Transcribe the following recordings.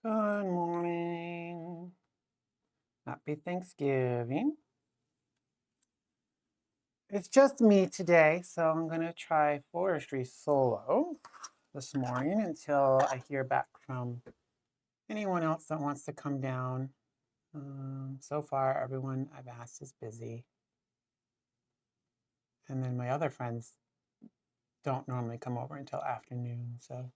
Good morning. Happy Thanksgiving. It's just me today, so I'm going to try Forestry solo this morning until I hear back from anyone else that wants to come down. So far, everyone I've asked is busy. And then my other friends don't normally come over until afternoon, so.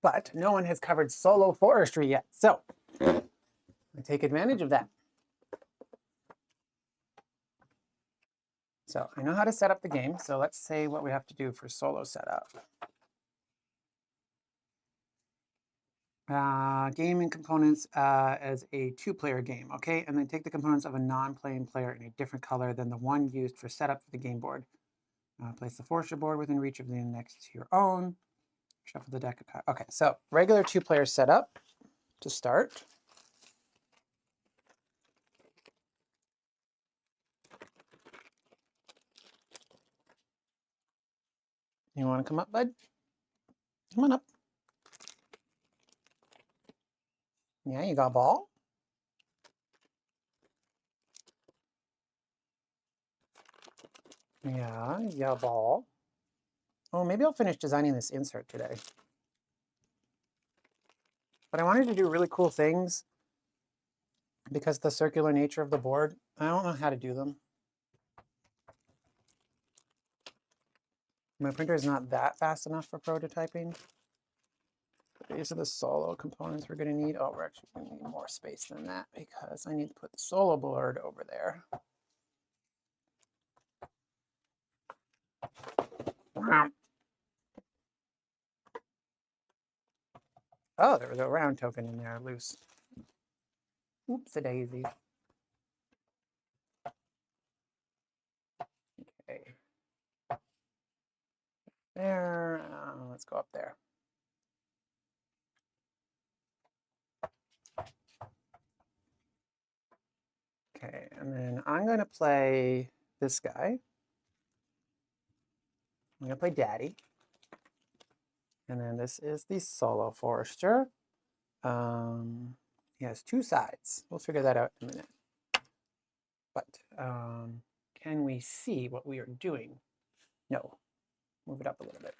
But no one has covered solo Forestry yet, so I take advantage of that. So I know how to set up the game, so let's say what we have to do for solo setup. Gaming components as a two-player game, okay? And then take the components of a non-playing player in a different color than the one used for setup for the game board. Place the Forestry board within reach of the next to your own. Shuffle the deck of cards. Okay, so regular two-player setup to start. You want to come up, bud? Come on up. Yeah, you got a ball? Yeah, you got a ball. Oh, maybe I'll finish designing this insert today. But I wanted to do really cool things because the circular nature of the board, I don't know how to do them. My printer is not that fast enough for prototyping. These are the solo components we're going to need. Oh, we're actually going to need more space than that because I need to put the solo board over there. Oh, there was a round token in there loose. Oops, a daisy. Okay. There. Let's go up there. Okay, and then I'm going to play this guy. I'm going to play Daddy. And then this is the solo Forester. He has two sides. We'll figure that out in a minute. But can we see what we are doing? No. Move it up a little bit.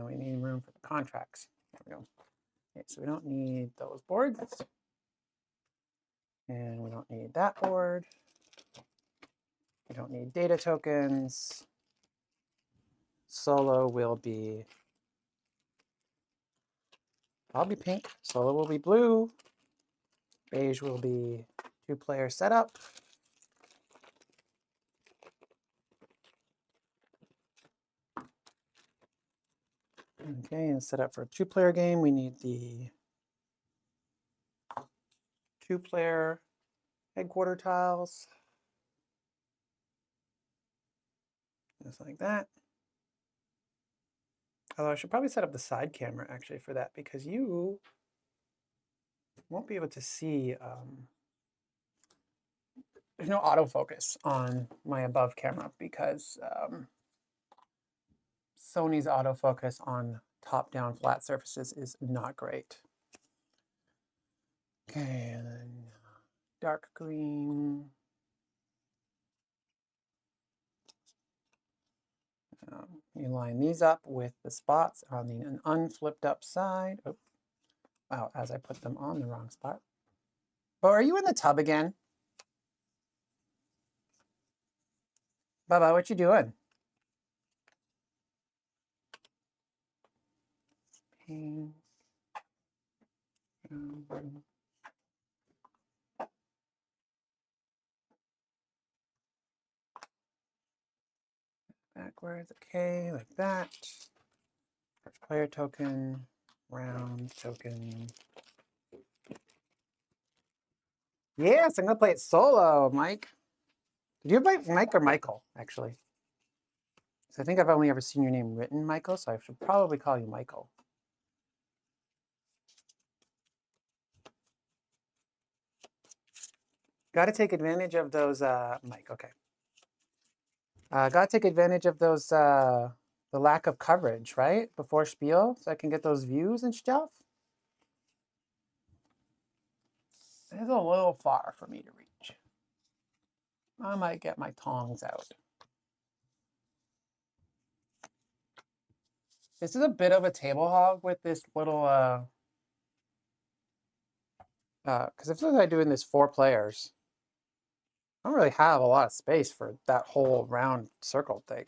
We need room for the contracts. There we go. Okay, so we don't need those boards. And we don't need that board. We don't need data tokens. Solo will be, I'll be pink. Solo will be blue. Beige will be two-player setup. Okay, and set up for a two-player game, we need the two-player headquarter tiles. Just like that. Although I should probably set up the side camera actually for that because you won't be able to see, there's no autofocus on my above camera because Sony's autofocus on top-down flat surfaces is not great. Okay, and then dark green. You line these up with the spots on the unflipped up side. Oh, wow, as I put them on the wrong spot. But are you in the tub again? Bubba, what you doing? Pink. Backwards, okay, like that. First player token, round token. Yes, I'm gonna play it solo, Mike. Did you play Mike or Michael, actually? So I think I've only ever seen your name written, Michael, so I should probably call you Michael. Got to take advantage of those, Mike, okay. Gotta take advantage of those, the lack of coverage, right? Before spiel, so I can get those views and stuff. It's a little far for me to reach. I might get my tongs out. This is a bit of a table hog with this little, because if I do in this 4 players, I don't really have a lot of space for that whole round circle thing.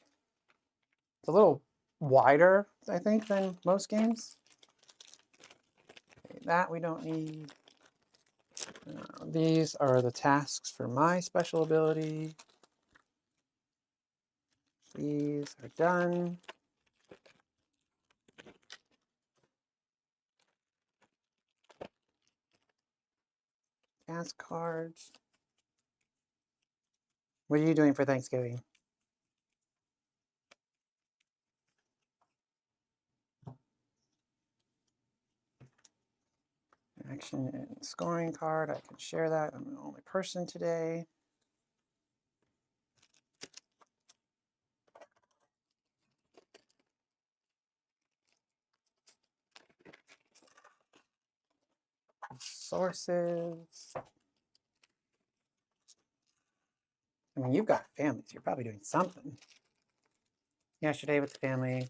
It's a little wider, I think, than most games. Okay, that we don't need. These are the tasks for my special ability. These are done. Task cards. What are you doing for Thanksgiving? Action and scoring card. I can share that. I'm the only person today. Sources. I mean, you've got families. You're probably doing something. Yesterday with the family.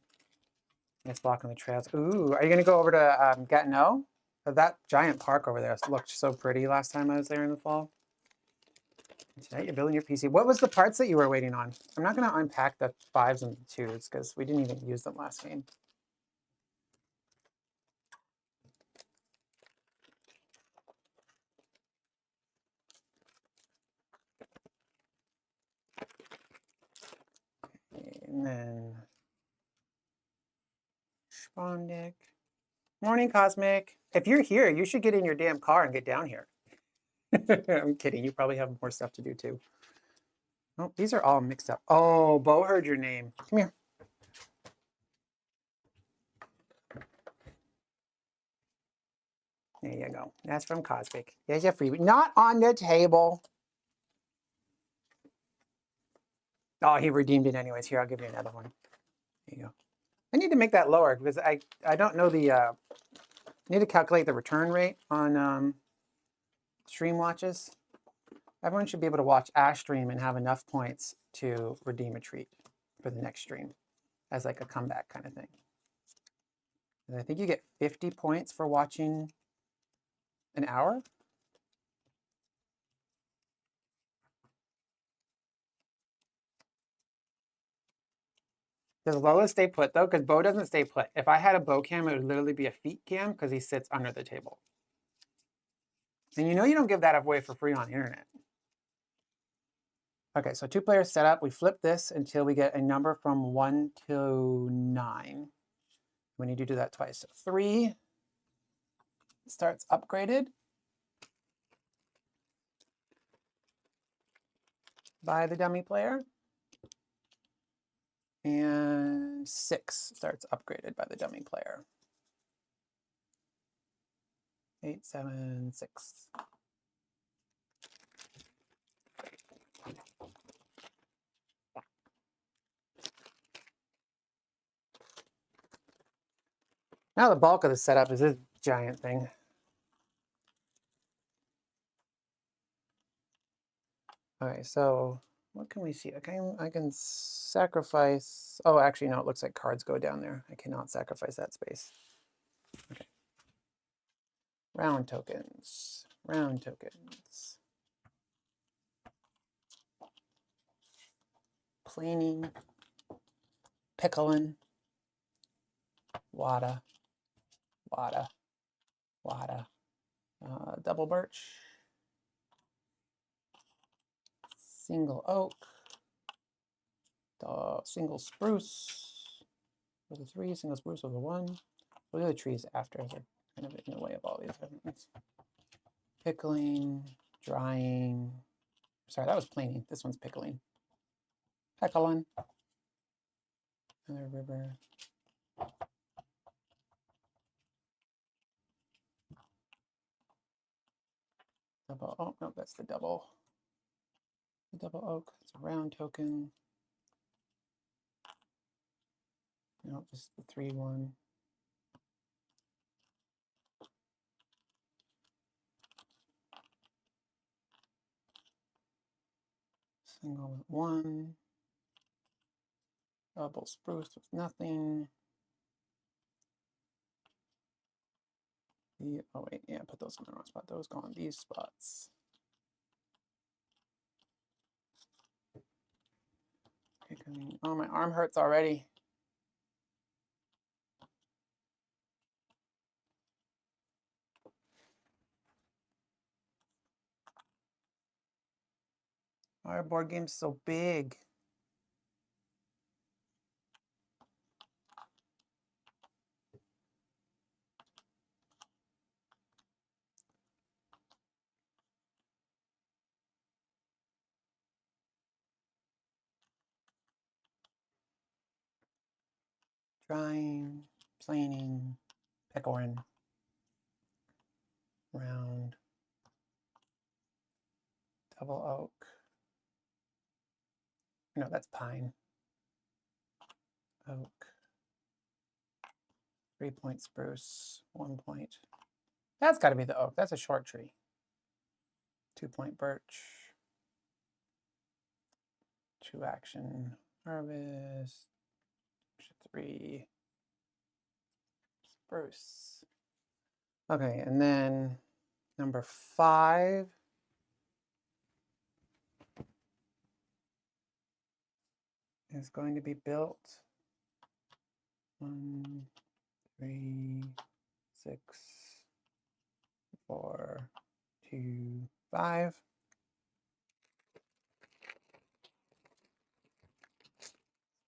Nice walk on the trails. Ooh, are you going to go over to Gatineau? That giant park over there looked so pretty last time I was there in the fall. Tonight you're building your PC. What was the parts that you were waiting on? I'm not going to unpack the 5s and 2s because we didn't even use them last game. And then Schwandick. Morning, Cosmic. If you're here, you should get in your damn car and get down here. I'm kidding. You probably have more stuff to do too. Oh, these are all mixed up. Oh, Bo heard your name. Come here. There you go. That's from Cosmic. There's a freebie. Not on the table. Oh, he redeemed it anyways. Here, I'll give you another one. There you go. I need to make that lower because I don't know the... I need to calculate the return rate on stream watches. Everyone should be able to watch a stream and have enough points to redeem a treat for the next stream as like a comeback kind of thing. And I think you get 50 points for watching an hour. Does Lola stay put though? Because Bo doesn't stay put. If I had a Bo cam, it would literally be a feet cam because he sits under the table. And you know you don't give that away for free on the internet. Okay, so 2-player setup. We flip this until we get a number from 1 to 9. We need to do that twice. So 3 starts upgraded by the dummy player. And 6 starts upgraded by the dummy player. 8, 7, 6. Now the bulk of the setup is this giant thing. All right, so what can we see? I can sacrifice. Oh, actually, no, it looks like cards go down there. I cannot sacrifice that space. Okay. Round tokens. Round tokens. Planing. Pickling. Wada. Wada. Wada. Double birch. Single oak. Single spruce with a 3, single spruce with a 1. What are the trees after? They're kind of in the way of all these things. Pickling, drying. Sorry, that was planing. This one's pickling. Pickling. Another river. Double, oh, no, that's the double. The double oak, it's a round token. No, just the 3-1. Single with 1. Double spruce with nothing. Oh wait, yeah, put those in the wrong spot. Those go on these spots. Okay, oh, my arm hurts already. Our board game's so big. Drying, planing, pecorin, round, double oak. No, that's pine. Oak. 3-point spruce, 1 point. That's got to be the oak. That's a short tree. 2-point birch. 2 action harvest. 3 spruce. Okay, and then number 5 is going to be built. 1, 3, 6, 4, 2, 5.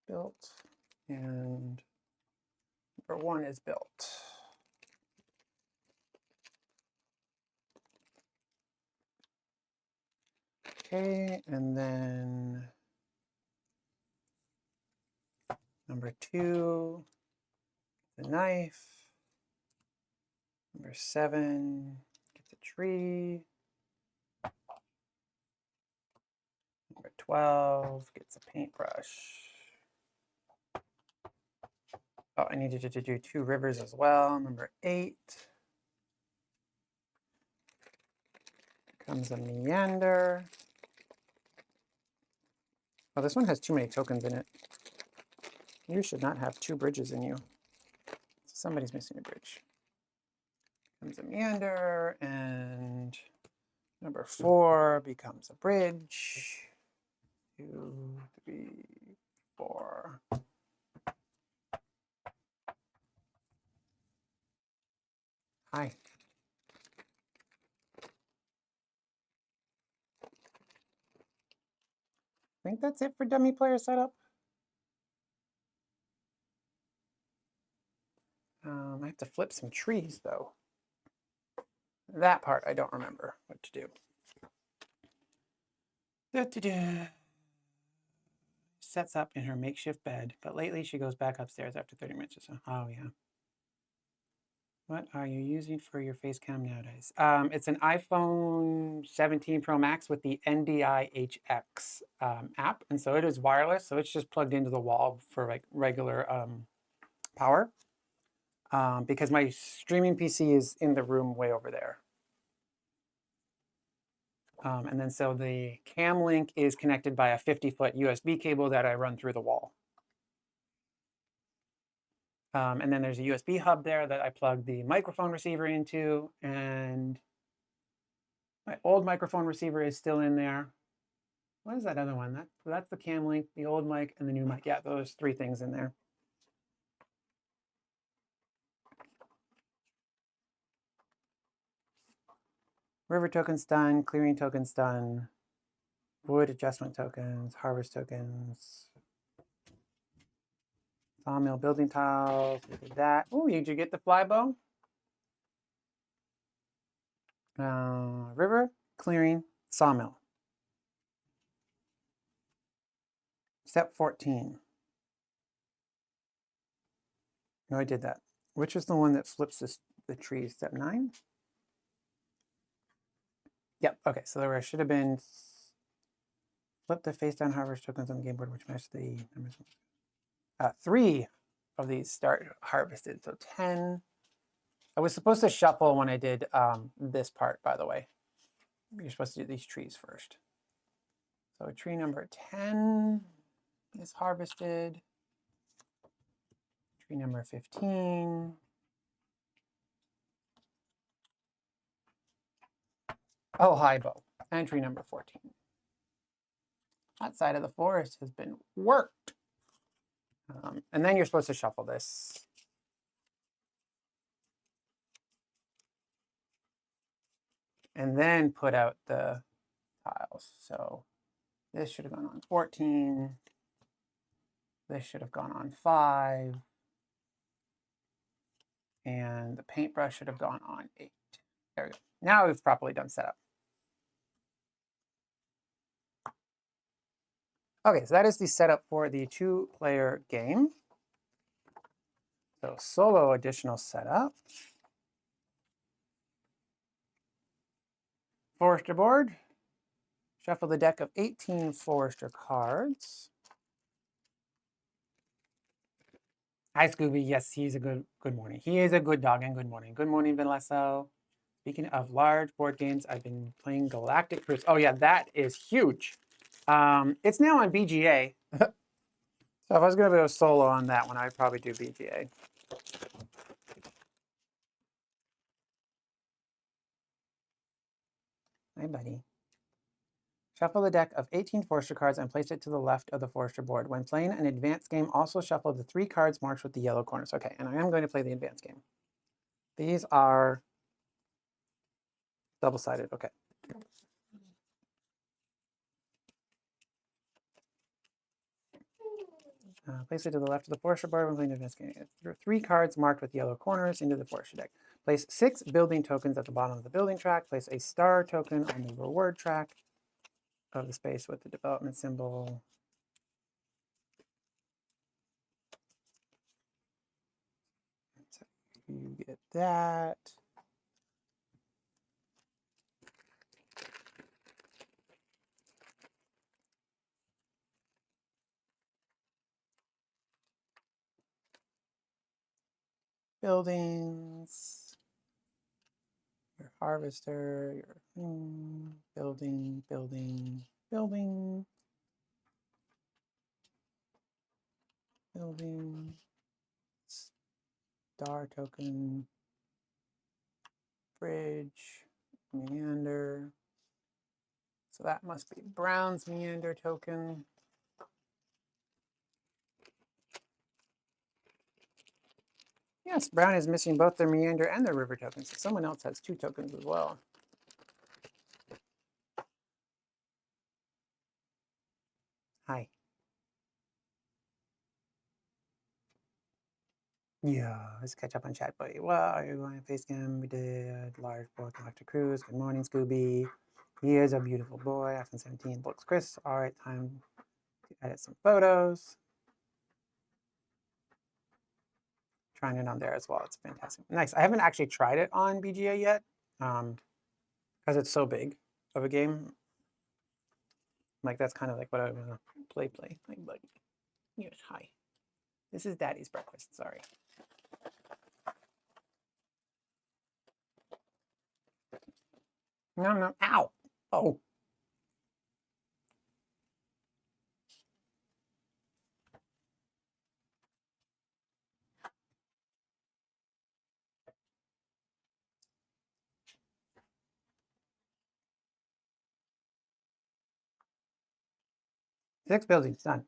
Built, and number 1 is built. Okay, and then number 2, the knife. Number 7 gets a tree. Number 12 gets a paintbrush. Oh, I needed to do 2 rivers as well. Number 8 becomes a meander. Oh, this one has too many tokens in it. You should not have 2 bridges in you. Somebody's missing a bridge. Becomes a meander, and number 4 becomes a bridge. 2, 3, 4. Hi. I think that's it for dummy player setup. I have to flip some trees, though. That part I don't remember what to do. Sets up in her makeshift bed, but lately she goes back upstairs after 30 minutes or so. Oh, yeah. What are you using for your face cam nowadays? It's an iPhone 17 Pro Max with the NDI-HX app, and so it is wireless, so it's just plugged into the wall for like regular power. Because my streaming PC is in the room way over there. And then so the cam link is connected by a 50-foot USB cable that I run through the wall. And then there's a USB hub there that I plug the microphone receiver into, and my old microphone receiver is still in there. What is that other one? That's the cam link, the old mic, and the new mic. Yeah, those 3 things in there. River tokens done, clearing tokens done, wood adjustment tokens, harvest tokens, sawmill building tiles, we did that. Oh, did you get the flybow? River, clearing, sawmill. Step 14. No, I did that. Which is the one that flips the trees? Step 9? Yep, okay, so there should have been flip the face down harvest tokens on the game board, which match the numbers. 3. of these start harvested. So 10. I was supposed to shuffle when I did this part, by the way. You're supposed to do these trees first. So tree number 10 is harvested. Tree number 15. Oh, hi, Bo. And tree number 14. That side of the forest has been worked. And then you're supposed to shuffle this. And then put out the tiles. So this should have gone on 14. This should have gone on 5. And the paintbrush should have gone on 8. There we go. Now we've properly done setup. Okay, so that is the setup for the 2-player game. So solo additional setup. Forester board. Shuffle the deck of 18 Forester cards. Hi, Scooby. Yes, he's a good morning. He is a good dog, and good morning. Good morning, Vanessa. Speaking of large board games, I've been playing Galactic Cruise. Oh yeah, that is huge. It's now on BGA. So if I was going to go solo on that one, I'd probably do BGA. Hi, buddy. Shuffle the deck of 18 Forester cards and place it to the left of the Forester board. When playing an advanced game, also shuffle the 3 cards marked with the yellow corners. Okay, and I am going to play the advanced game. These are double-sided. Okay. Place it to the left of the Forester board when playing advanced game. There are 3 cards marked with yellow corners into the Forester deck. Place 6 building tokens at the bottom of the building track. Place a star token on the reward track of the space with the development symbol. So you get that. Buildings, your harvester, your building, building, building, building, star token, bridge, meander. So that must be Brown's meander token. Yes, Brown is missing both their meander and their river tokens. So someone else has 2 tokens as well. Hi. Yeah, let's catch up on chat, buddy. Well, are you going to face him? We did large board Galactic Cruise. Good morning, Scooby. He is a beautiful boy. iPhone 17 looks Chris. All right, time to edit some photos. Trying it on there as well. It's fantastic. Nice. I haven't actually tried it on BGA yet because it's so big of a game. Like, that's kind of like what I want to play. Like, buddy. Yes, hi. This is Daddy's breakfast. Sorry. No, no. Ow. Oh. Six buildings done.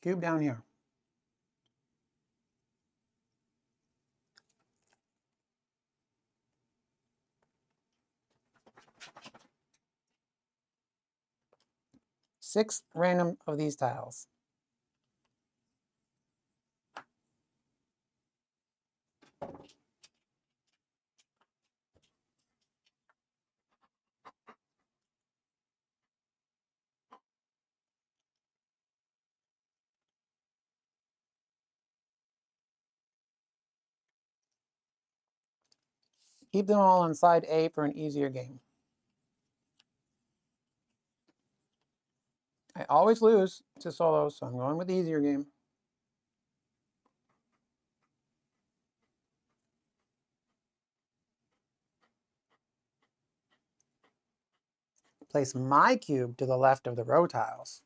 Cube down here. Six random of these tiles. Keep them all on side A for an easier game. I always lose to solos, so I'm going with the easier game. Place my cube to the left of the row tiles.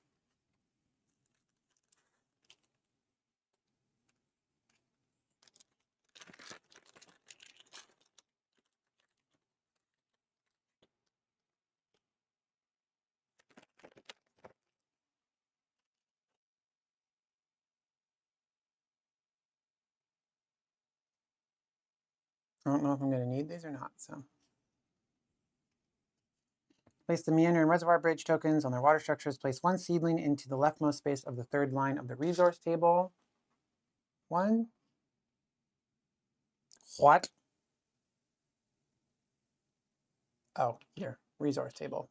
I don't know if I'm going to need these or not, so. Place the meander and reservoir bridge tokens on their water structures. Place one seedling into the leftmost space of the third line of the resource table. One. What? Oh, here, resource table.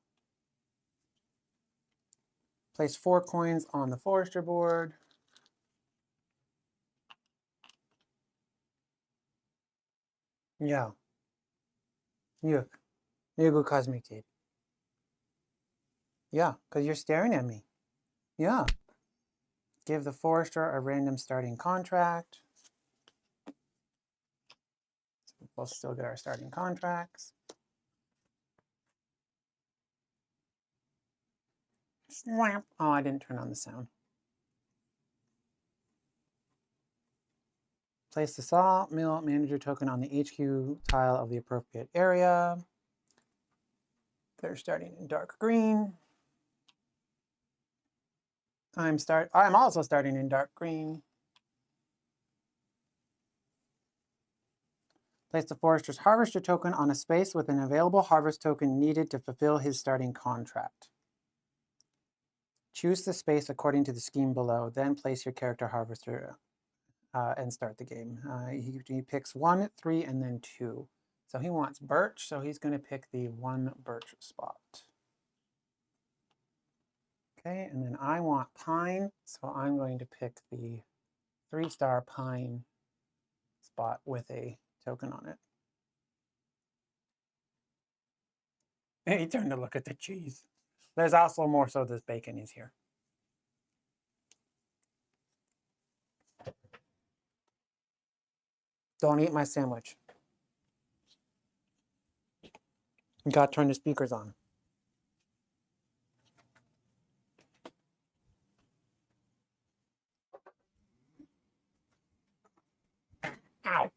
Place 4 coins on the Forestry board. Yeah. You go cosmic tape. Yeah, because you're staring at me. Yeah. Give the Forester a random starting contract. We'll still get our starting contracts. Oh, I didn't turn on the sound. Place the sawmill manager token on the HQ tile of the appropriate area. They're starting in dark green. I'm also starting in dark green. Place the Forester's Harvester token on a space with an available harvest token needed to fulfill his starting contract. Choose the space according to the scheme below, then place your character Harvester and start the game. He picks 1, 3, and then 2. So he wants birch, so he's going to pick the 1 birch spot. Okay, and then I want pine, so I'm going to pick the 3-star pine spot with a token on it. And he turned to look at the cheese. There's also more so this bacon is here. Don't eat my sandwich. You gotta turn the speakers on. Ow.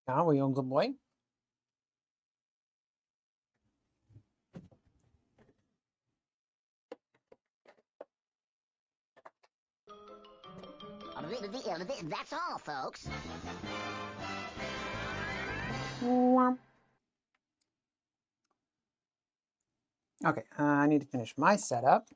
Now we on good boy. That's all, folks. Okay, I need to finish my setup.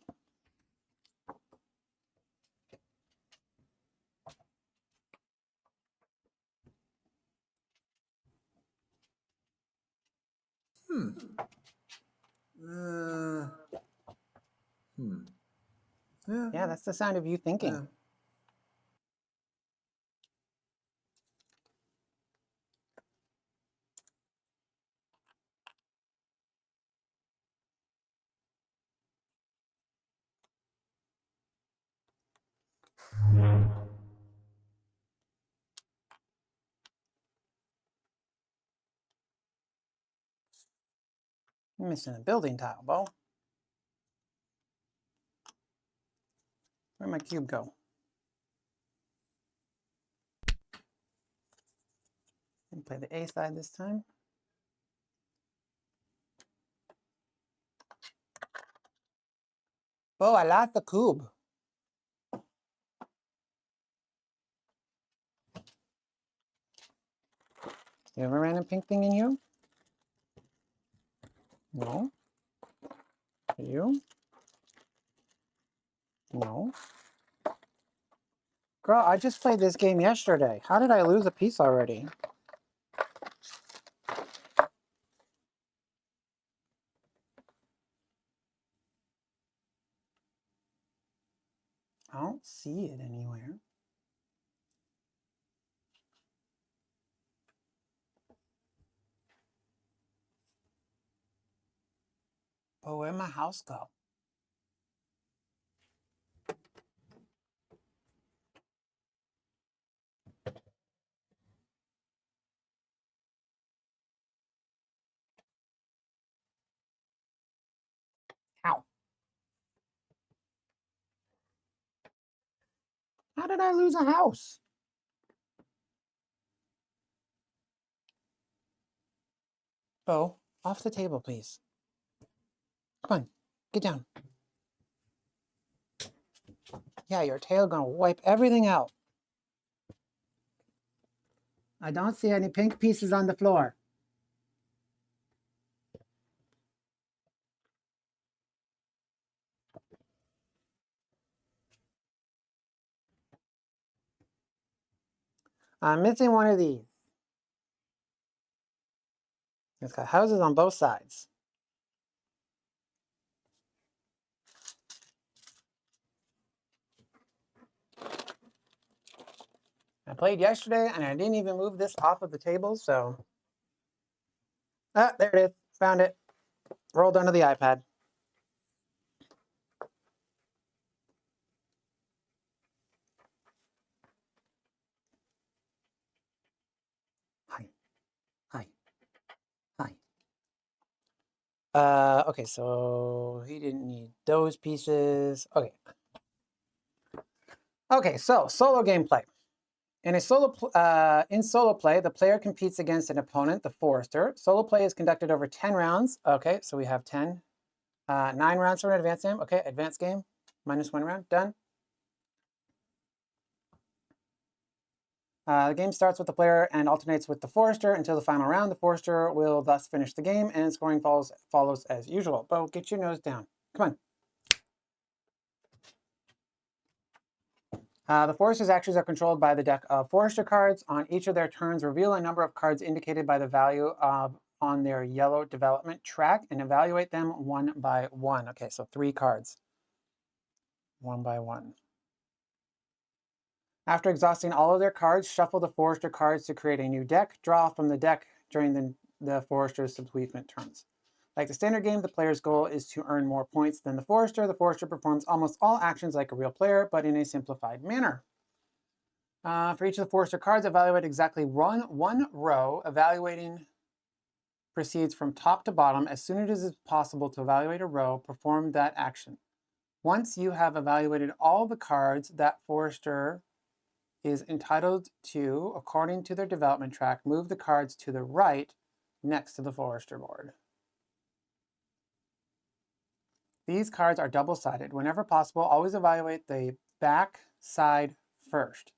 Yeah, that's the sound of you thinking. I'm missing a building tile, Bo. Where'd my cube go? And play the A side this time. Oh, I lost the cube. Do you have a random pink thing in you? No. You? No. Girl, I just played this game yesterday. How did I lose a piece already? I don't see it anywhere. But where'd my house go? Ow. How did I lose a house? Bo, off the table, please. Come on, get down. Yeah, your tail gonna wipe everything out. I don't see any pink pieces on the floor. I'm missing one of these. It's got houses on both sides. I played yesterday and I didn't even move this off of the table, so. Ah, there it is. Found it. Rolled under the iPad. Hi. Hi. Hi. Okay, so he didn't need those pieces. Okay. Okay, so solo gameplay. In solo play, the player competes against an opponent, the Forester. Solo play is conducted over 10 rounds. Okay, so we have 10. 9 rounds for an advanced game. Okay, advanced game, -1 round, done. The game starts with the player and alternates with the Forester until the final round. The Forester will thus finish the game, and scoring follows as usual. Bo, get your nose down. Come on. The Forester's actions are controlled by the deck of Forester cards. On each of their turns, reveal a number of cards indicated by the value on their yellow development track and evaluate them one by one. Okay, so 3 cards. One by one. After exhausting all of their cards, shuffle the Forester cards to create a new deck. Draw from the deck during the Forester's subsequent turns. Like the standard game, the player's goal is to earn more points than the Forester. The Forester performs almost all actions like a real player, but in a simplified manner. For each of the Forester cards, evaluate exactly one row. Evaluating proceeds from top to bottom. As soon as it is possible to evaluate a row, perform that action. Once you have evaluated all the cards that Forester is entitled to, according to their development track, move the cards to the right next to the Forester board. These cards are double-sided. Whenever possible, always evaluate the back side first.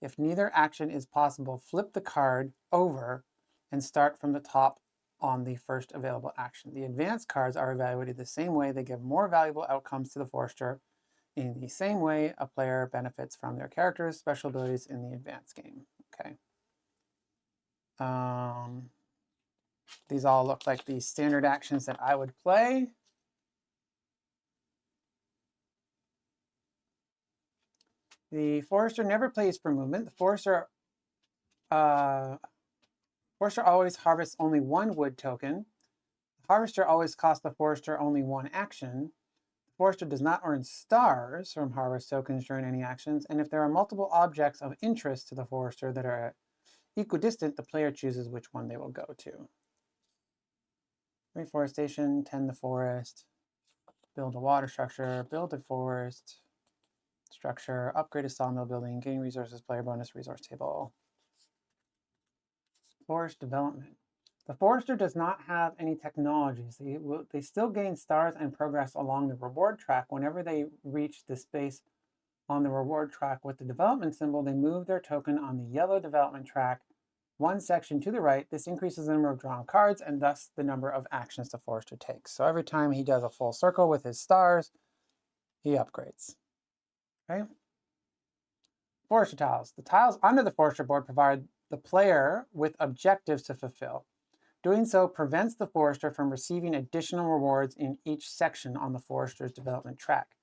If neither action is possible, flip the card over and start from the top on the first available action. The advanced cards are evaluated the same way. They give more valuable outcomes to the Forester. In the same way, a player benefits from their character's special abilities in the advanced game. Okay. These all look like the standard actions that I would play. The Forester never plays for movement. The Forester always harvests only 1 wood token. The Harvester always costs the Forester only 1 action. Forester does not earn stars from harvest tokens during any actions, and if there are multiple objects of interest to the Forester that are equidistant, the player chooses which one they will go to. Reforestation, tend the forest, build a water structure, build a forest structure, upgrade a sawmill building, gain resources, player bonus, resource table. Forest development. The Forester does not have any technologies. They still gain stars and progress along the reward track. Whenever they reach the space on the reward track with the development symbol, they move their token on the yellow development track one section to the right. This increases the number of drawn cards and thus the number of actions the Forester takes. So every time he does a full circle with his stars, he upgrades. Okay. Forester tiles. The tiles under the Forester board provide the player with objectives to fulfill. Doing so prevents the Forester from receiving additional rewards in each section on the Forester's development track.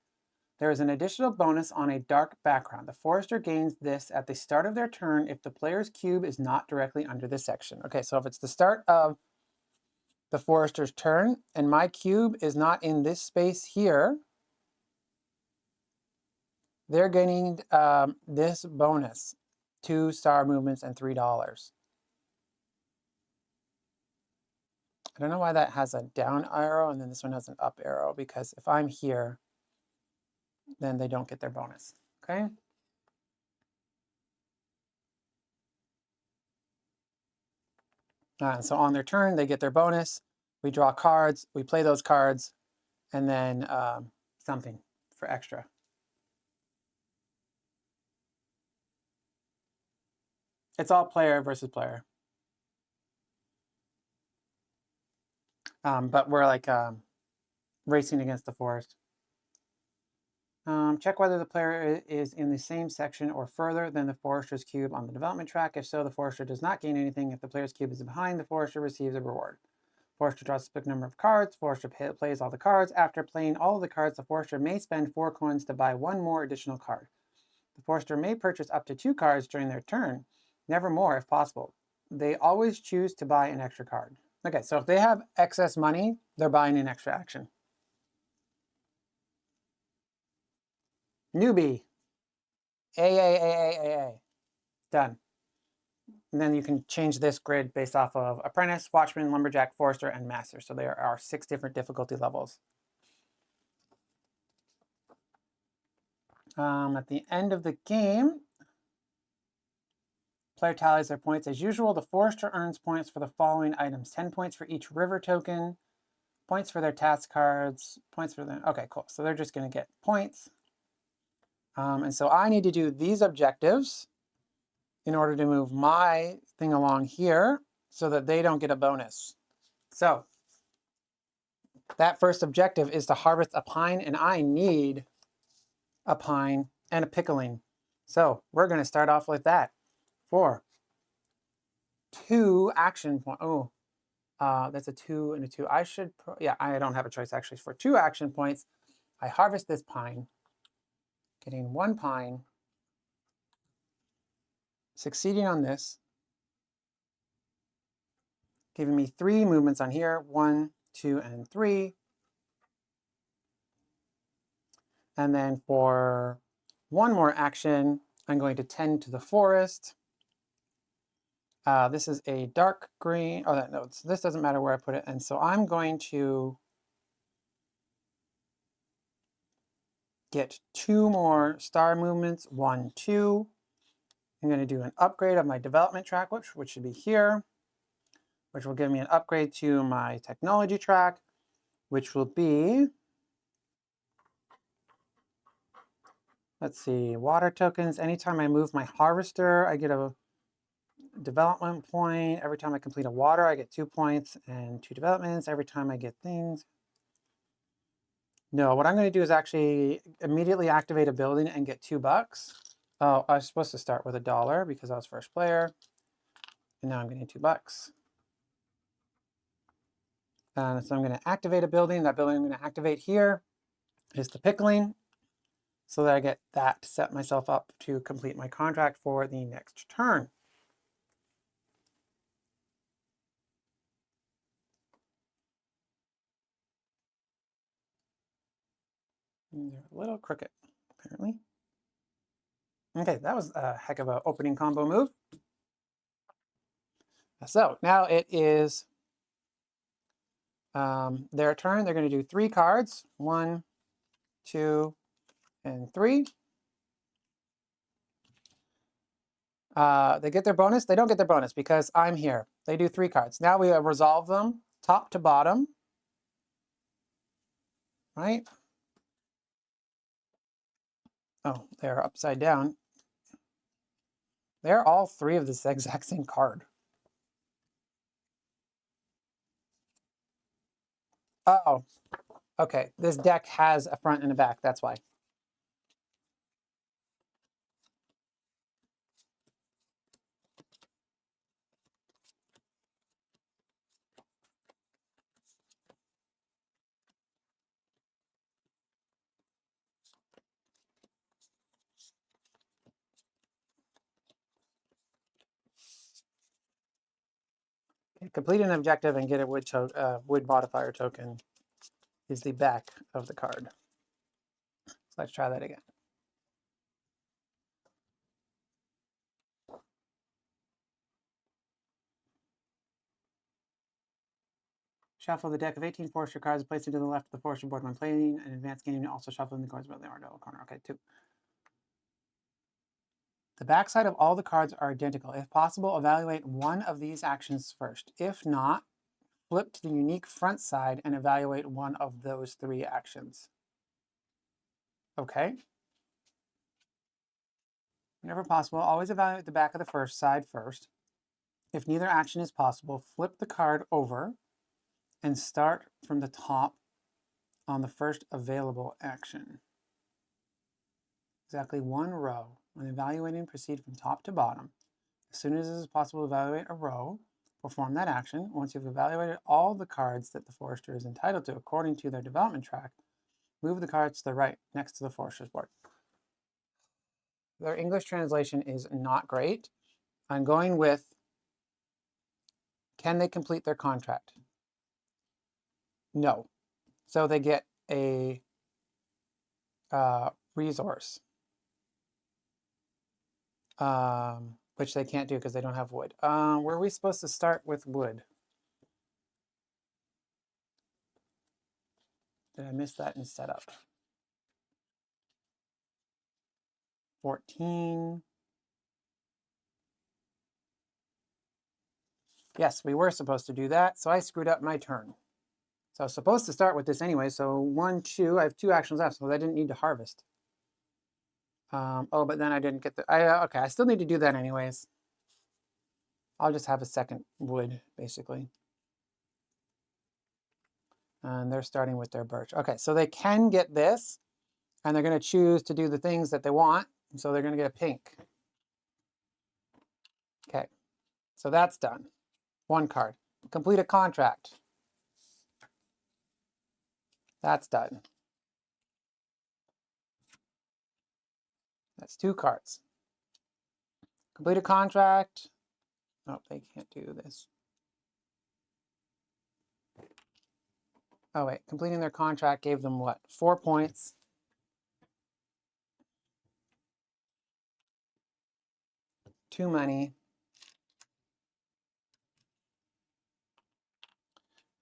There is an additional bonus on a dark background. The Forester gains this at the start of their turn if the player's cube is not directly under the section. Okay, so if it's the start of the Forester's turn and my cube is not in this space here, they're getting this bonus, 2 star movements and $3. I don't know why that has a down arrow and then this one has an up arrow, because if I'm here, then they don't get their bonus, okay? So on their turn, they get their bonus. We draw cards, we play those cards, and then something for extra. It's all player versus player. But we're like racing against the forest. Check whether the player is in the same section or further than the Forester's cube on the development track. If so, the Forester does not gain anything. If the player's cube is behind, the Forester receives a reward. Forester draws a specific number of cards. Forester plays all the cards. After playing all of the cards, the Forester may spend 4 coins to buy 1 more additional card. The Forester may purchase up to 2 cards during their turn, never more if possible. They always choose to buy an extra card. Okay, so if they have excess money, they're buying an extra action. Newbie. A. Done. And then you can change this grid based off of Apprentice, Watchman, Lumberjack, Forester, and Master. So there are 6 different difficulty levels. At the end of the game, player tallies their points as usual. The Forester earns points for the following items: 10 points for each river token, points for their task cards, points for them. Okay, cool. So they're just going to get points. And so I need to do these objectives in order to move my thing along here so that they don't get a bonus. So that first objective is to harvest a pine, and I need a pine and a pickling. So we're going to start off with that for 2 action points. Oh, that's a 2 and a 2. I should, yeah, I don't have a choice actually. For 2 action points, I harvest this pine, getting 1 pine, succeeding on this, giving me 3 movements on here, 1, 2, and 3. And then for 1 more action, I'm going to tend to the forest. This is a dark green. Oh, no, this doesn't matter where I put it. And so I'm going to get 2 more star movements, 1, 2. I'm going to do an upgrade of my development track, which should be here, which will give me an upgrade to my technology track, which will be, let's see, water tokens. Anytime I move my harvester, I get a development point. Every time I complete a water, I get 2 points and 2 developments. Every time I get things. No, what I'm going to do is actually immediately activate a building and get $2. Oh, I was supposed to start with $1 because I was first player. And now I'm getting $2. So I'm going to activate a building. That building I'm going to activate here is the pickling, so that I get that to set myself up to complete my contract for the next turn. And they're a little crooked, apparently. Okay, that was a heck of an opening combo move. So now it is their turn. They're going to do 3 cards. 1, 2, and 3. They get their bonus. They don't get their bonus because I'm here. They do 3 cards. Now we resolve them top to bottom. Right? Oh, they're upside down. They're all 3 of this exact same card. Oh, okay. This deck has a front and a back. That's why. Complete an objective and get a wood modifier token is the back of the card. So let's try that again. Shuffle the deck of 18 Forestry cards, place it to the left of the Forestry board when playing an advanced game. Also shuffle in the cards about the corner. Okay, 2. The backside of all the cards are identical. If possible, evaluate one of these actions first. If not, flip to the unique front side and evaluate one of those 3 actions. Okay. Whenever possible, always evaluate the back of the first side first. If neither action is possible, flip the card over and start from the top on the first available action. Exactly 1 row. When evaluating, proceed from top to bottom. As soon as it is possible to evaluate a row, perform that action. Once you've evaluated all the cards that the forester is entitled to according to their development track, move the cards to the right next to the forester's board. Their English translation is not great. I'm going with, can they complete their contract? No. So they get a resource, which they can't do because they don't have wood. Were we supposed to start with wood? Did I miss that in setup? 14. Yes, we were supposed to do that, so I screwed up my turn. So I was supposed to start with this anyway, so 1, 2, I have 2 actions left, so I didn't need to harvest. Oh, but then I didn't get the, okay, I still need to do that anyways. I'll just have a second wood, basically. And they're starting with their birch. Okay, so they can get this, and they're going to choose to do the things that they want, so they're going to get a pink. Okay, so that's done. 1 card. Complete a contract. That's done. That's 2 cards. Complete a contract. Oh, they can't do this. Oh, wait. Completing their contract gave them what? 4 points. Two money.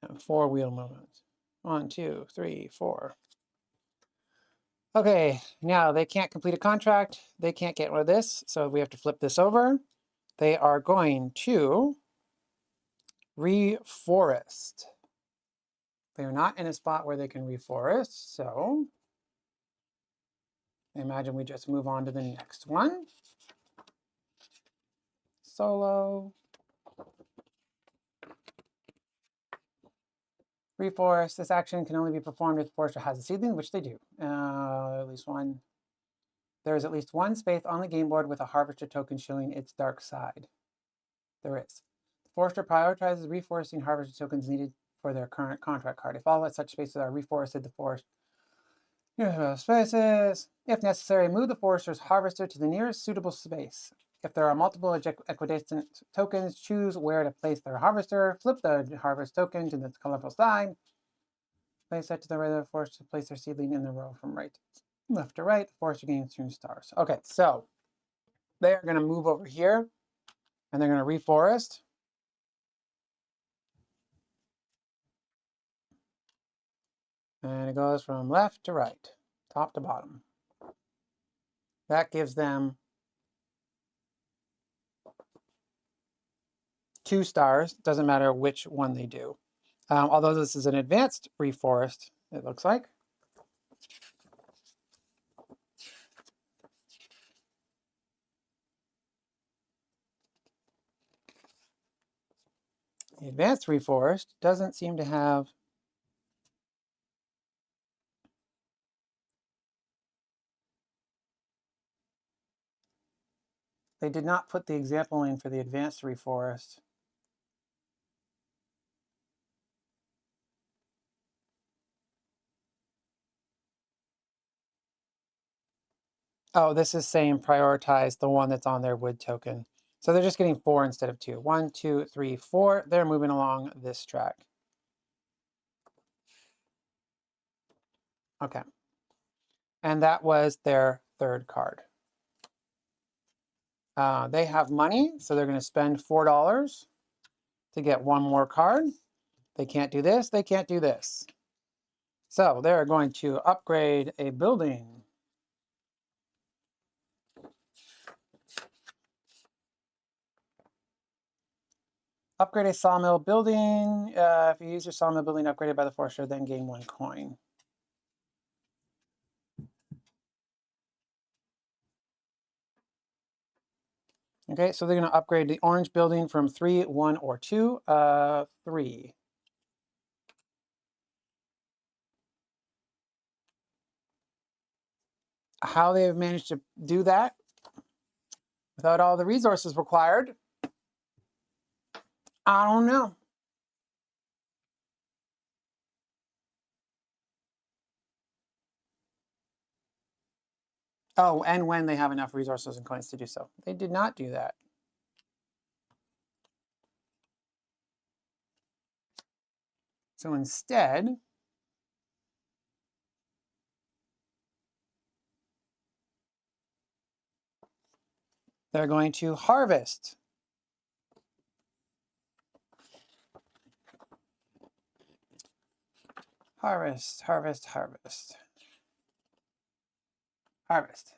And 4 wheel movements. 1, 2, 3, 4. Okay, now they can't complete a contract. They can't get rid of this, so we have to flip this over. They are going to reforest. They are not in a spot where they can reforest, so I imagine we just move on to the next one. Solo. Reforest. This action can only be performed if the forester has a seedling, which they do. At least one. There is at least 1 space on the game board with a harvester token showing its dark side. There is. The forester prioritizes reforesting harvester tokens needed for their current contract card. If all such spaces are reforested, the forest spaces. If necessary, move the forester's harvester to the nearest suitable space. If there are multiple equidistant tokens, choose where to place their harvester. Flip the harvest token to the colorful side. Place that to the right of the forester to place their seedling in the row from left to right. The forester gains 2 stars. Okay, so they are going to move over here, and they're going to reforest. And it goes from left to right, top to bottom. That gives them 2 stars. Doesn't matter which one they do. Although this is an advanced reforest, it looks like. The advanced reforest doesn't seem to have They did not put the example in for the advanced reforest. Oh, this is saying prioritize the one that's on their wood token. So they're just getting 4 instead of 2. 1, 2, 3, 4. They're moving along this track. Okay. And that was their third card. They have money, so they're going to spend $4 to get 1 more card. They can't do this. They can't do this. So they're going to upgrade a building. Upgrade a sawmill building. If you use your sawmill building upgraded by the forester, then gain 1 coin. Okay, so they're going to upgrade the orange building from 3, 1, or 2. 3. How they have managed to do that without all the resources required, I don't know. Oh, and when they have enough resources and coins to do so. They did not do that. So instead, they're going to harvest. Harvest, harvest, harvest. Harvest.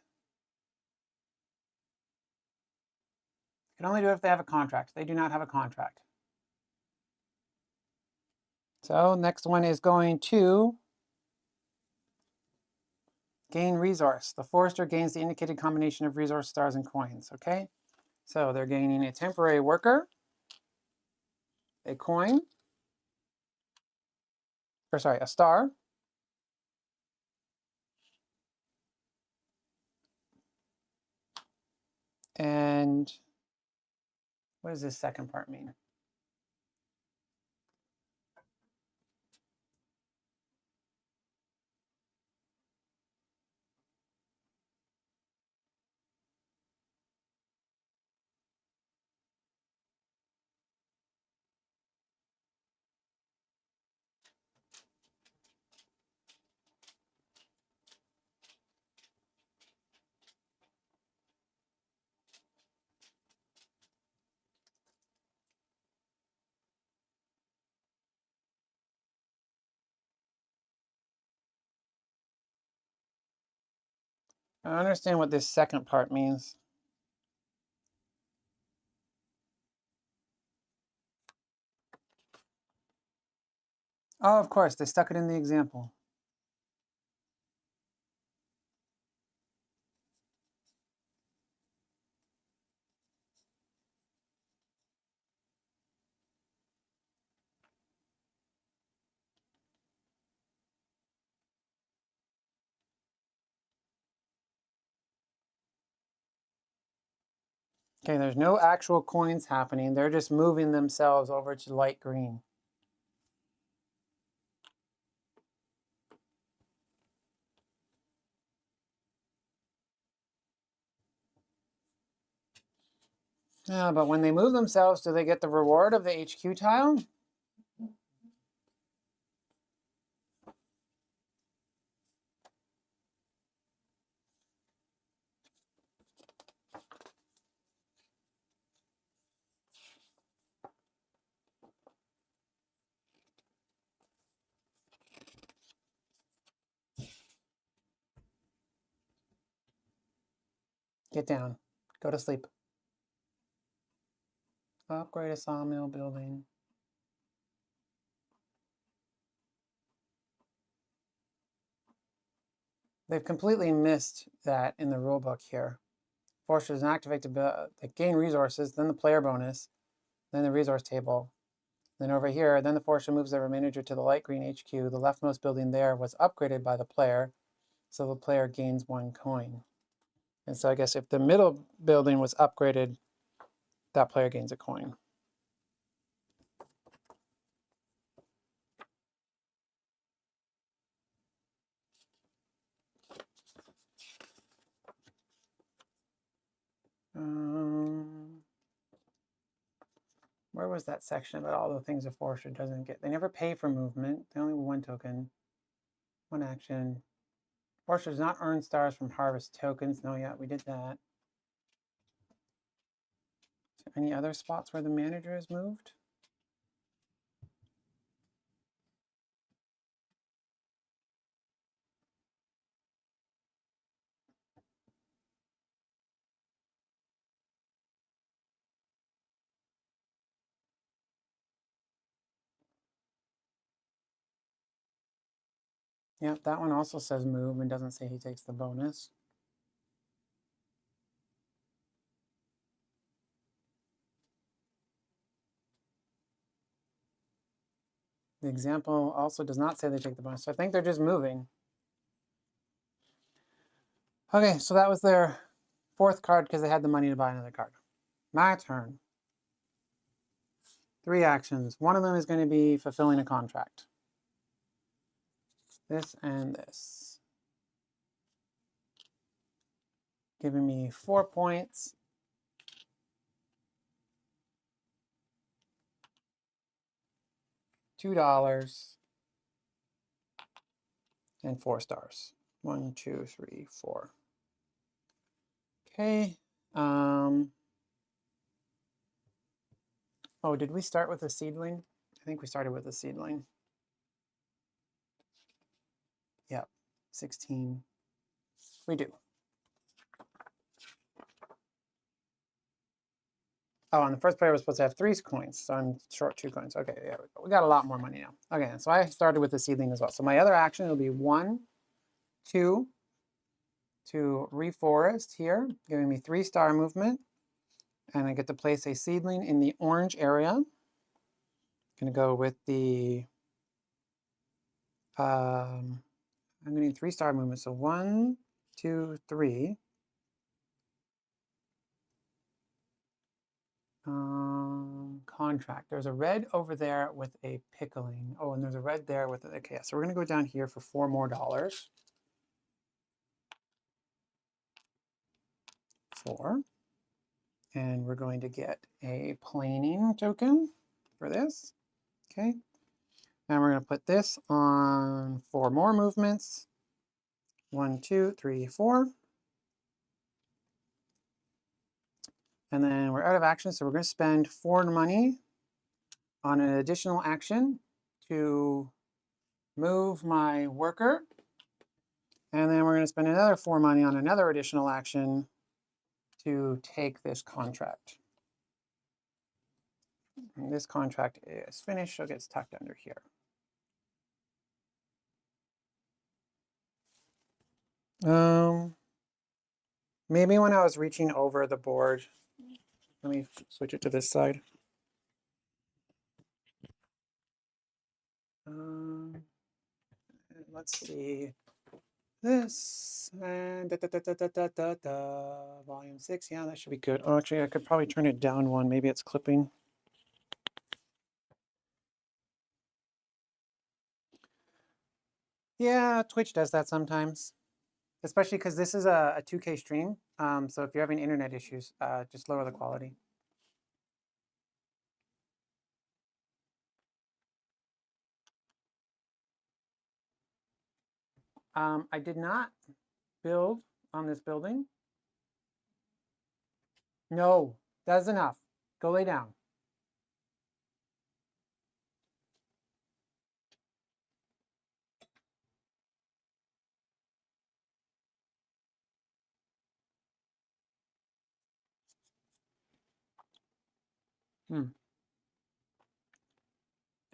They can only do it if they have a contract. They do not have a contract. So next one is going to gain resource. The forester gains the indicated combination of resource stars and coins, okay? So they're gaining a temporary worker, a coin, or sorry, a star, and what does this second part mean? I don't understand what this second part means. Oh, of course, they stuck it in the example. Okay, there's no actual coins happening. They're just moving themselves over to light green. Yeah, but when they move themselves, do they get the reward of the HQ tile? Get down. Go to sleep. Upgrade a sawmill building. They've completely missed that in the rulebook here. Foresters and activate to gain resources, then the player bonus, then the resource table. Then over here, then the forester moves their manager to the light green HQ. The leftmost building there was upgraded by the player, so the player gains 1 coin. And so I guess if the middle building was upgraded, that player gains a coin. Where was that section about all the things a Forestry doesn't get? They never pay for movement. They only have 1 token, 1 action. Forestry does not earn stars from harvest tokens. No, yeah, we did that. Is there any other spots where the manager is moved? Yeah, that one also says move and doesn't say he takes the bonus. The example also does not say they take the bonus. So I think they're just moving. Okay, so that was their 4th card because they had the money to buy another card. My turn. 3 actions. One of them is going to be fulfilling a contract. This and this. Giving me 4 points. $2 and 4 stars. 1, 2, 3, 4. Okay. Oh, did we start with a seedling? I think we started with a seedling. Yep, 16. We do. Oh, and the first player was supposed to have 3 coins, so I'm short 2 coins. Okay, there we go. We got a lot more money now. Okay, so I started with the seedling as well. So my other action will be 1, 2 to reforest here, giving me 3-star movement. And I get to place a seedling in the orange area. I'm going to go with the, I'm going to need 3-star movement. So 1, 2, 3. Contract. There's a red over there with a pickling. Oh, and there's a red there with it. Okay, so we're going to go down here for $4 more. 4. And we're going to get a planing token for this. Okay. And we're going to put this on 4 more movements. 1, 2, 3, 4. And then we're out of action, so we're going to spend 4 money on an additional action to move my worker. And then we're going to spend another 4 money on another additional action to take this contract. And this contract is finished, so it gets tucked under here. Maybe when I was reaching over the board, let me switch it to this side. Let's see. This and volume 6. Yeah, that should be good. Oh, actually, I could probably turn it down 1. Maybe it's clipping. Yeah, Twitch does that sometimes, especially because this is a 2K stream. So if you're having internet issues, just lower the quality. I did not build on this building. No, that's enough. Go lay down.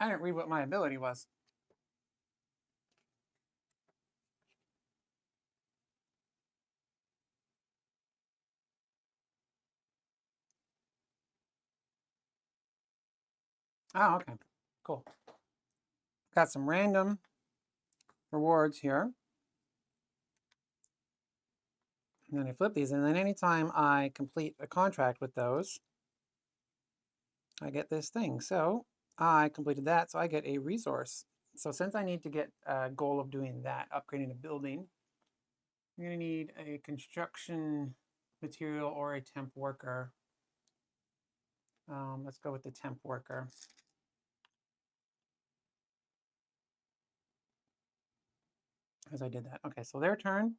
I didn't read what my ability was. Oh, okay. Cool. Got some random rewards here. And then I flip these, and then anytime I complete a contract with those, I get this thing. So I completed that, so I get a resource. So since I need to get a goal of doing that, upgrading a building, I'm going to need a construction material or a temp worker. Let's go with the temp worker. As I did that. Okay, so their turn,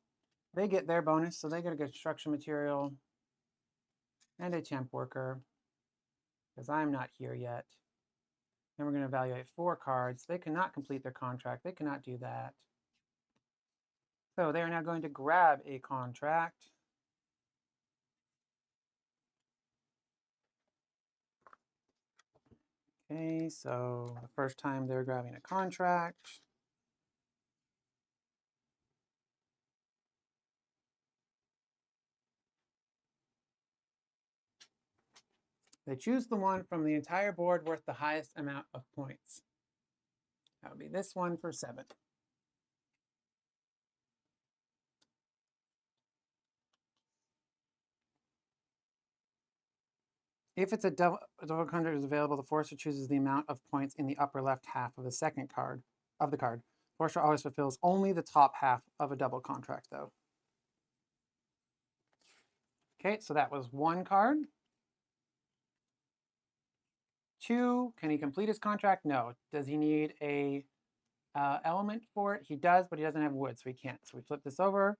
they get their bonus, so they get a construction material and a temp worker, because I'm not here yet. Then we're going to evaluate 4 cards. They cannot complete their contract. They cannot do that. So they are now going to grab a contract. Okay, so the first time they're grabbing a contract. They choose the one from the entire board worth the highest amount of points. That would be this one for 7. If it's a double contract is available, the Forester chooses the amount of points in the upper left half of the second card of the card. Forester always fulfills only the top half of a double contract, though. Okay, so that was 1 card. 2, can he complete his contract? No. Does he need a element for it? He does, but he doesn't have wood, so he can't. So we flip this over.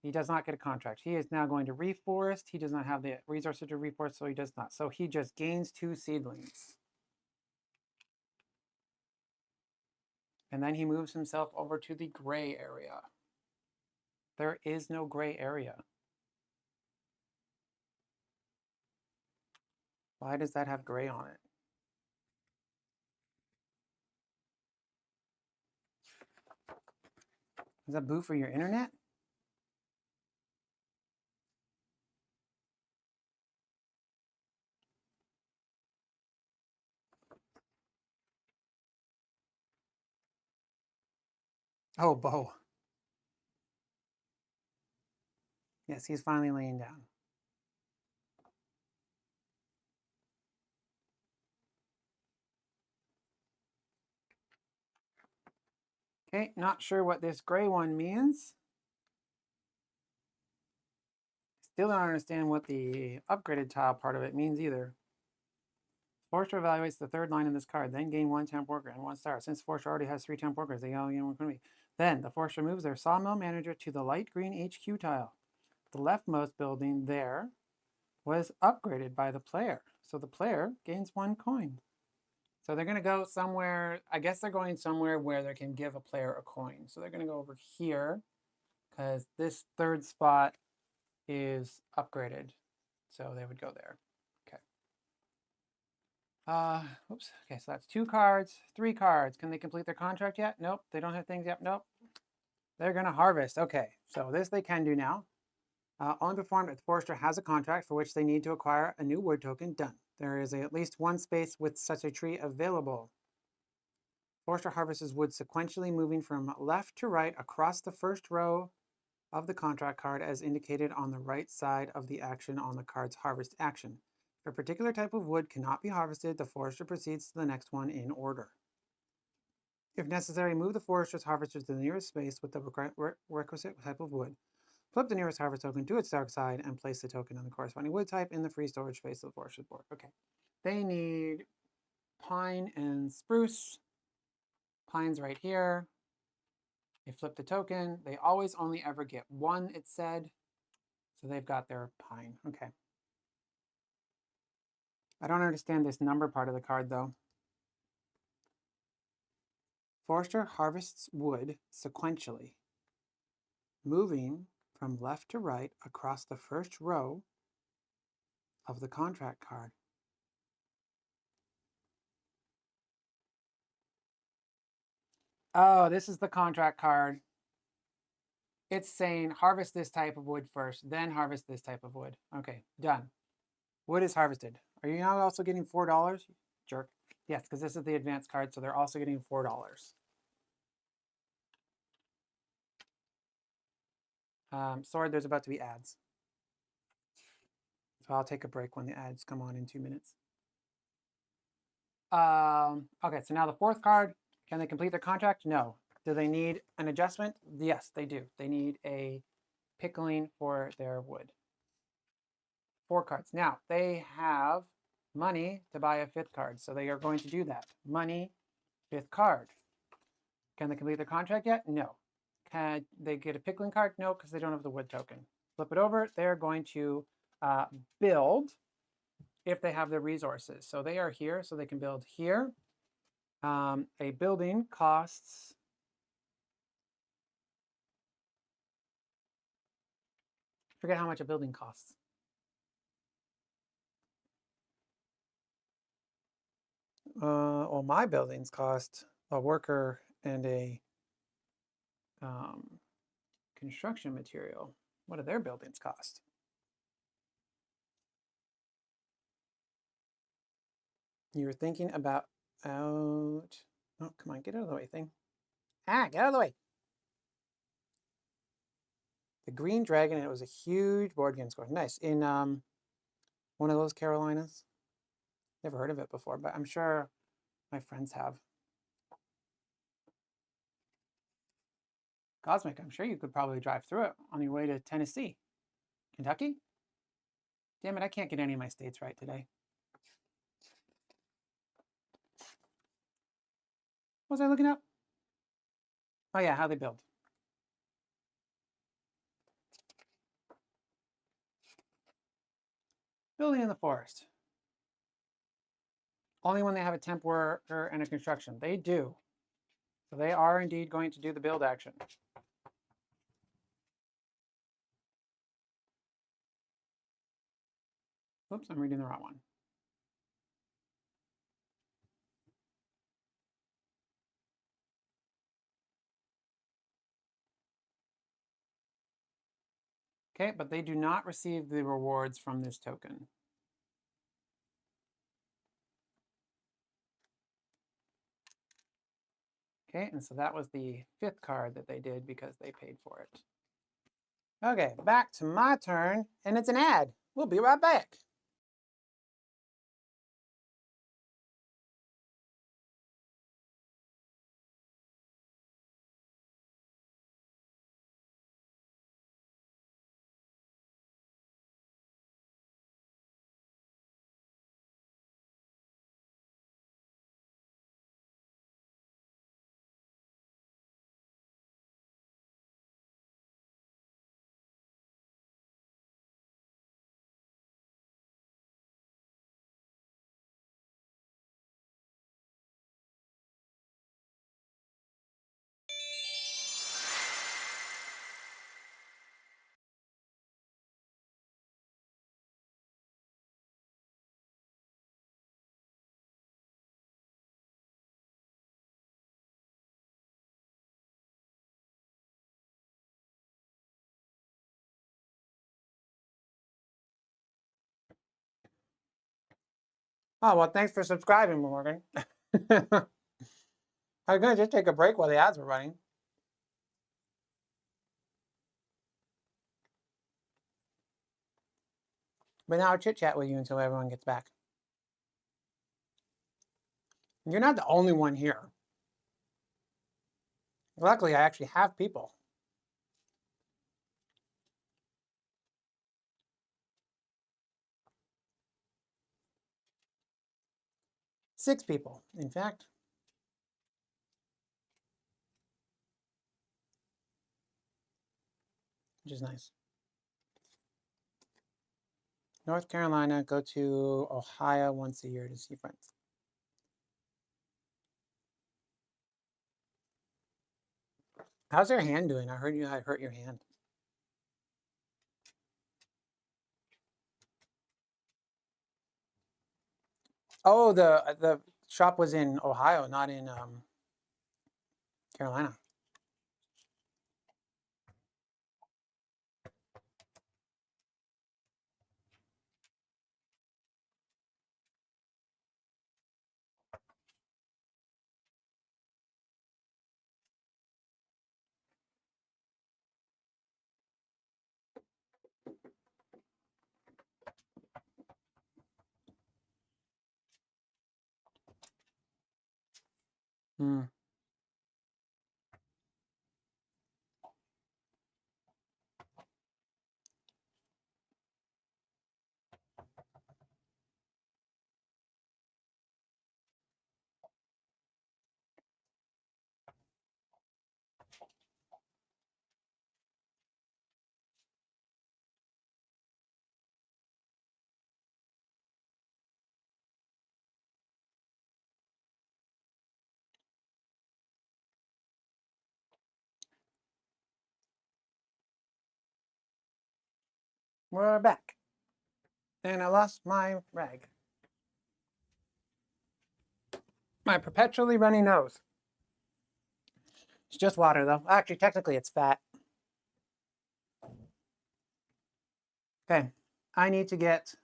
He does not get a contract. He is now going to reforest. He does not have the resources to reforest, so he does not. So he just gains 2 seedlings. And then he moves himself over to the gray area. There is no gray area. Why does that have gray on it? Is that boo for your internet? Oh, Bo. Yes, he's finally laying down. Okay, not sure what this gray one means. Still don't understand what the upgraded tile part of it means either. Forester evaluates the 3rd line in this card, then gain 1 temp worker and 1 star. Since Forester already has 3 temp workers, they all gain 1 economy. Then the Forester moves their sawmill manager to the light green HQ tile. The leftmost building there was upgraded by the player, so the player gains 1 coin. So they're going to go somewhere, I guess they're going somewhere where they can give a player a coin. So they're going to go over here because this 3rd spot is upgraded. So they would go there. Okay. Oops. Okay, so that's 2 cards, 3 cards. Can they complete their contract yet? Nope. They don't have things yet. Nope. They're going to harvest. Okay, so this they can do now. Only performed if the Forester has a contract for which they need to acquire a new wood token. Done. There is at least 1 space with such a tree available. Forester harvests wood sequentially, moving from left to right across the first row of the contract card as indicated on the right side of the action on the card's harvest action. If a particular type of wood cannot be harvested, the Forester proceeds to the next one in order. If necessary, move the Forester's harvester to the nearest space with the requisite type of wood. Flip the nearest harvest token to its dark side and place the token on the corresponding wood type in the free storage space of the Forester's board. Okay. They need pine and spruce. Pine's right here. They flip the token. They always only ever get 1, it said. So they've got their pine. Okay. I don't understand this number part of the card, though. Forester harvests wood sequentially, moving from left to right across the first row of the contract card. Oh, this is the contract card. It's saying harvest this type of wood first, then harvest this type of wood. Okay, done. Wood is harvested. Are you now also getting $4? Jerk. Yes, because this is the advanced card, so they're also getting $4. Sword, there's about to be ads. So I'll take a break when the ads come on in 2 minutes. Okay, so now the fourth card, can they complete their contract? No. Do they need an adjustment? Yes, they do. They need a pickling for their wood. 4 cards. Now, they have money to buy a 5th card, so they are going to do that. Money, 5th card. Can they complete their contract yet? No. Can they get a pickling card? No, because they don't have the wood token. Flip it over. They're going to build if they have the resources. So they are here, so they can build here. A building costs forget how much a building costs. Well, my buildings cost a worker and a construction material. What do their buildings cost? You were thinking about out. Oh, come on, get out of the way, thing. Get out of the way. The Green Dragon, and it was a huge board game score. Nice. In one of those Carolinas. Never heard of it before, but I'm sure my friends have. Cosmic, I'm sure you could probably drive through it on your way to Tennessee. Kentucky? Damn it, I can't get any of my states right today. What was I looking up? Oh yeah, how they build. Building in the forest. Only when they have a temp worker and a construction. They do. So they are indeed going to do the build action. Oops, I'm reading the wrong one. Okay, but they do not receive the rewards from this token. Okay, and so that was the 5th card that they did because they paid for it. Okay, back to my turn, and it's an ad. We'll be right back. Oh, well, thanks for subscribing, Morgan. I was going to just take a break while the ads were running. But now I'll chit-chat with you until everyone gets back. You're not the only one here. Luckily, I actually have people. Six people, in fact. Which is nice. North Carolina, go to Ohio once a year to see friends. How's your hand doing? I heard you had hurt your hand. Oh, the shop was in Ohio, not in Carolina. We're back. And I lost my rag. My perpetually runny nose. It's just water, though. Actually, technically, it's fat. Okay, I need to get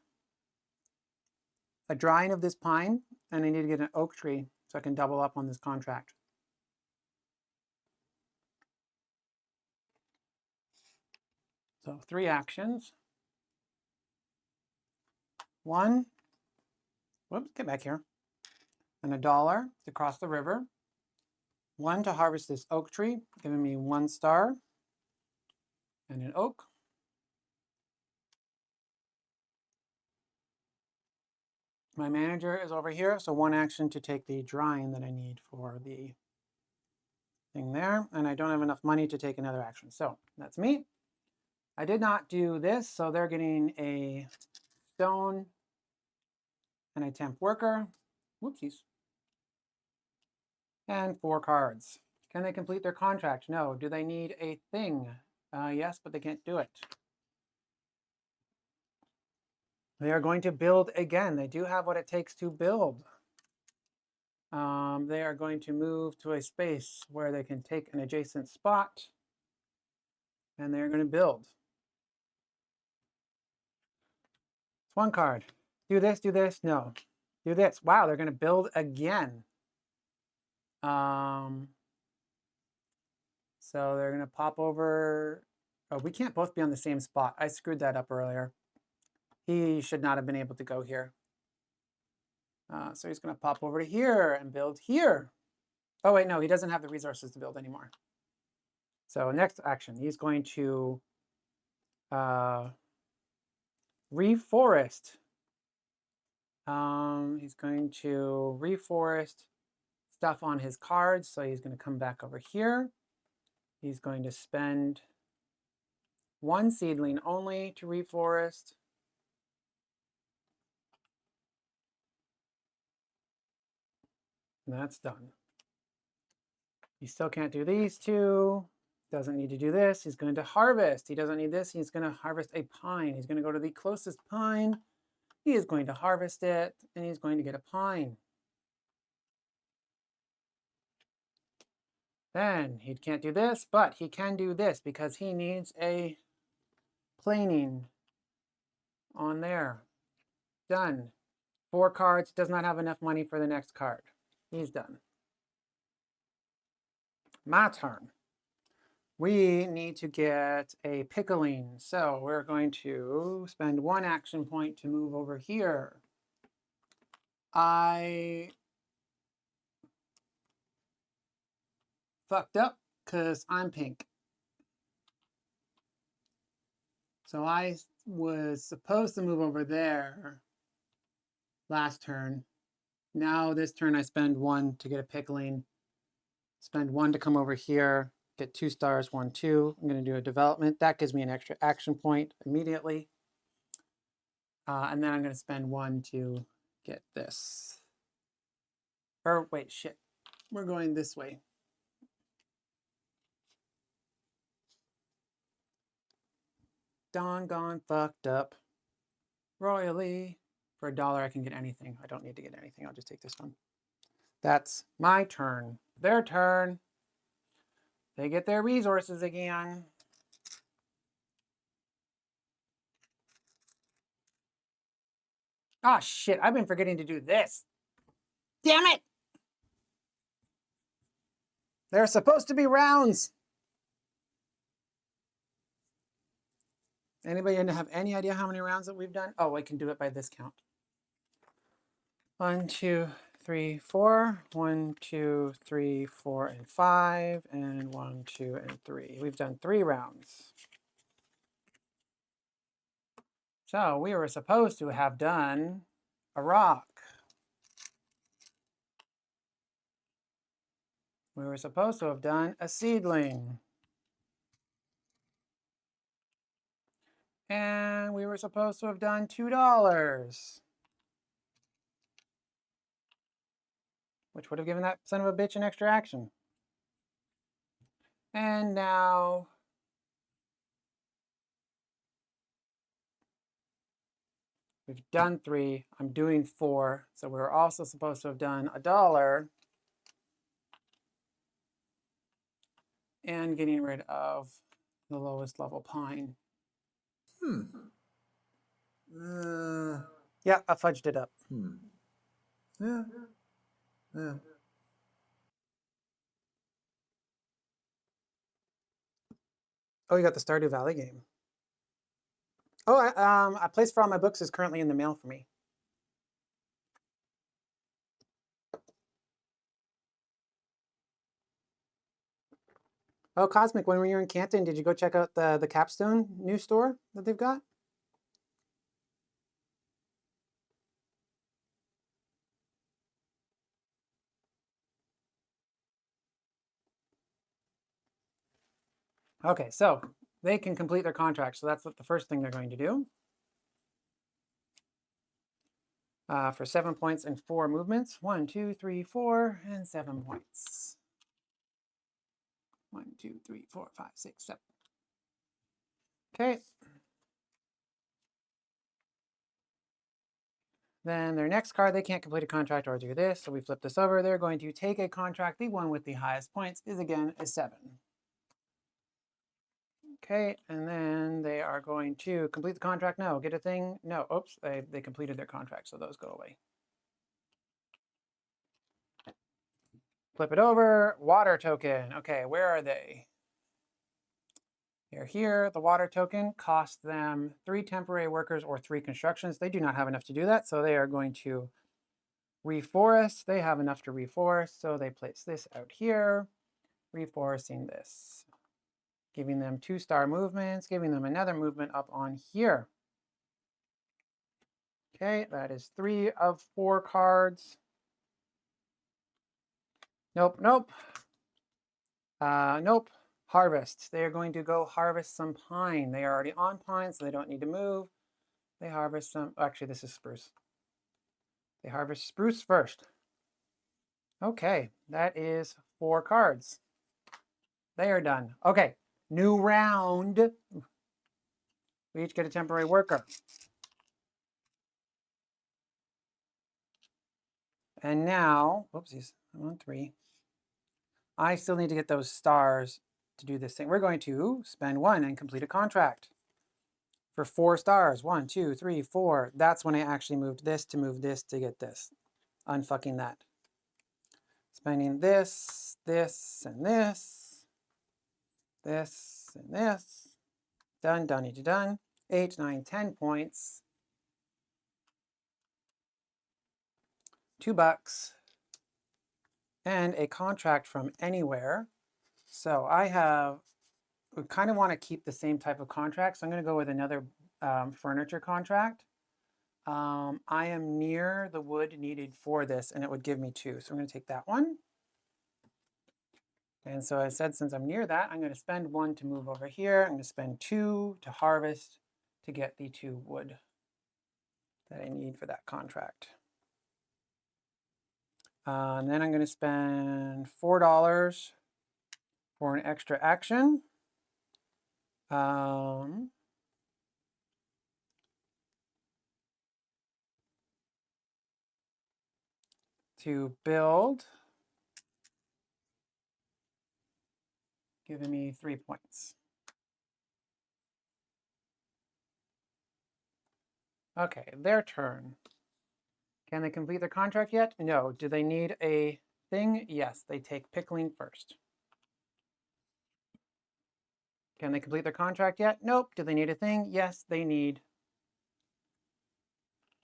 a drying of this pine, and I need to get an oak tree so I can double up on this contract. So 3 actions. 1, whoops, get back here, and $1 to cross the river. 1 to harvest this oak tree, giving me 1 star and an oak. My manager is over here, so 1 action to take the drying that I need for the thing there, and I don't have enough money to take another action. So that's me. I did not do this, so they're getting a stone and a temp worker. Whoopsies. And 4 cards. Can they complete their contract? No. Do they need a thing? Yes, but they can't do it. They are going to build again. They do have what it takes to build. They are going to move to a space where they can take an adjacent spot, and they're going to build. It's 1 card. Do this, do this. No. Do this. Wow, they're going to build again. So they're going to pop over. Oh, we can't both be on the same spot. I screwed that up earlier. He should not have been able to go here. So he's going to pop over to here and build here. Oh, wait, no, he doesn't have the resources to build anymore. So next action, he's going to reforest. He's going to reforest stuff on his cards. So he's going to come back over here. He's going to spend 1 seedling only to reforest. And that's done. He still can't do these 2. Doesn't need to do this. He's going to harvest. He doesn't need this. He's going to harvest a pine. He's going to go to the closest pine. He is going to harvest it, and he's going to get a pine. Then he can't do this, but he can do this because he needs a planing on there. Done. 4 cards. Does not have enough money for the next card. He's done. My turn. We need to get a pickling. So we're going to spend 1 action point to move over here. I fucked up because I'm pink. So I was supposed to move over there last turn. Now this turn I spend 1 to get a pickling. Spend 1 to come over here. Get 2 stars, 1, 2. I'm going to do a development. That gives me an extra action point immediately. And then I'm going to spend 1 to get this. Or wait, shit. We're going this way. Doggone fucked up. Royally. For $1 I can get anything. I don't need to get anything. I'll just take this one. That's my turn. Their turn. They get their resources again. Ah, shit. I've been forgetting to do this. Damn it! They're supposed to be rounds. Anybody have any idea how many rounds that we've done? Oh, I can do it by this count. 1, 2, 3, 4. 1, 2, 3, 4, and 5. And 1, 2, and 3. We've done 3 rounds. So we were supposed to have done a rock. We were supposed to have done a seedling. And we were supposed to have done $2, which would have given that son of a bitch an extra action. And now we've done 3. I'm doing 4. So we were also supposed to have done $1 and getting rid of the lowest level pine. Yeah, I fudged it up. Yeah. Oh, you got the Stardew Valley game. Oh, a place for all my books is currently in the mail for me. Oh, Cosmic, when you were in Canton, did you go check out the Capstone new store that they've got? Okay, so they can complete their contract. So that's what the first thing they're going to do. For 7 points and 4 movements. 1, 2, 3, 4, and 7 points. 1, 2, 3, 4, 5, 6, 7. Okay. Then their next card, they can't complete a contract or do this. So we flip this over. They're going to take a contract. The one with the highest points is again a 7. Okay, and then they are going to complete the contract. No, get a thing. No, oops, they completed their contract, so those go away. Flip it over. Water token. Okay, where are they? They're here. The water token costs them 3 temporary workers or 3 constructions. They do not have enough to do that, so they are going to reforest. They have enough to reforest, so they place this out here, reforesting this, giving them 2-star movements, giving them another movement up on here. Okay, that is 3 of 4 cards. Nope, nope. Nope. Harvest. They are going to go harvest some pine. They are already on pine, so they don't need to move. They harvest some. Actually, this is spruce. They harvest spruce first. Okay, that is 4 cards. They are done. Okay, new round. We each get a temporary worker. And now, whoopsies, I'm on 3. I still need to get those stars to do this thing. We're going to spend 1 and complete a contract for 4 stars. 1, 2, 3, 4. That's when I actually moved this to move this to get this. Unfucking that. Spending this, this, and this. This, and this. Done, done, done. 8, 9, 10 points. $2. And a contract from anywhere. So we kind of want to keep the same type of contract. So I'm going to go with another furniture contract. I am near the wood needed for this, and it would give me 2. So I'm going to take that one. And so I said, since I'm near that, I'm going to spend 1 to move over here. I'm going to spend 2 to harvest to get the 2 wood that I need for that contract. And then I'm going to spend $4 for an extra action. To build, giving me 3 points. Okay, their turn. Can they complete their contract yet? No. Do they need a thing? Yes, they take pickling first. Can they complete their contract yet? Nope. Do they need a thing? Yes, they need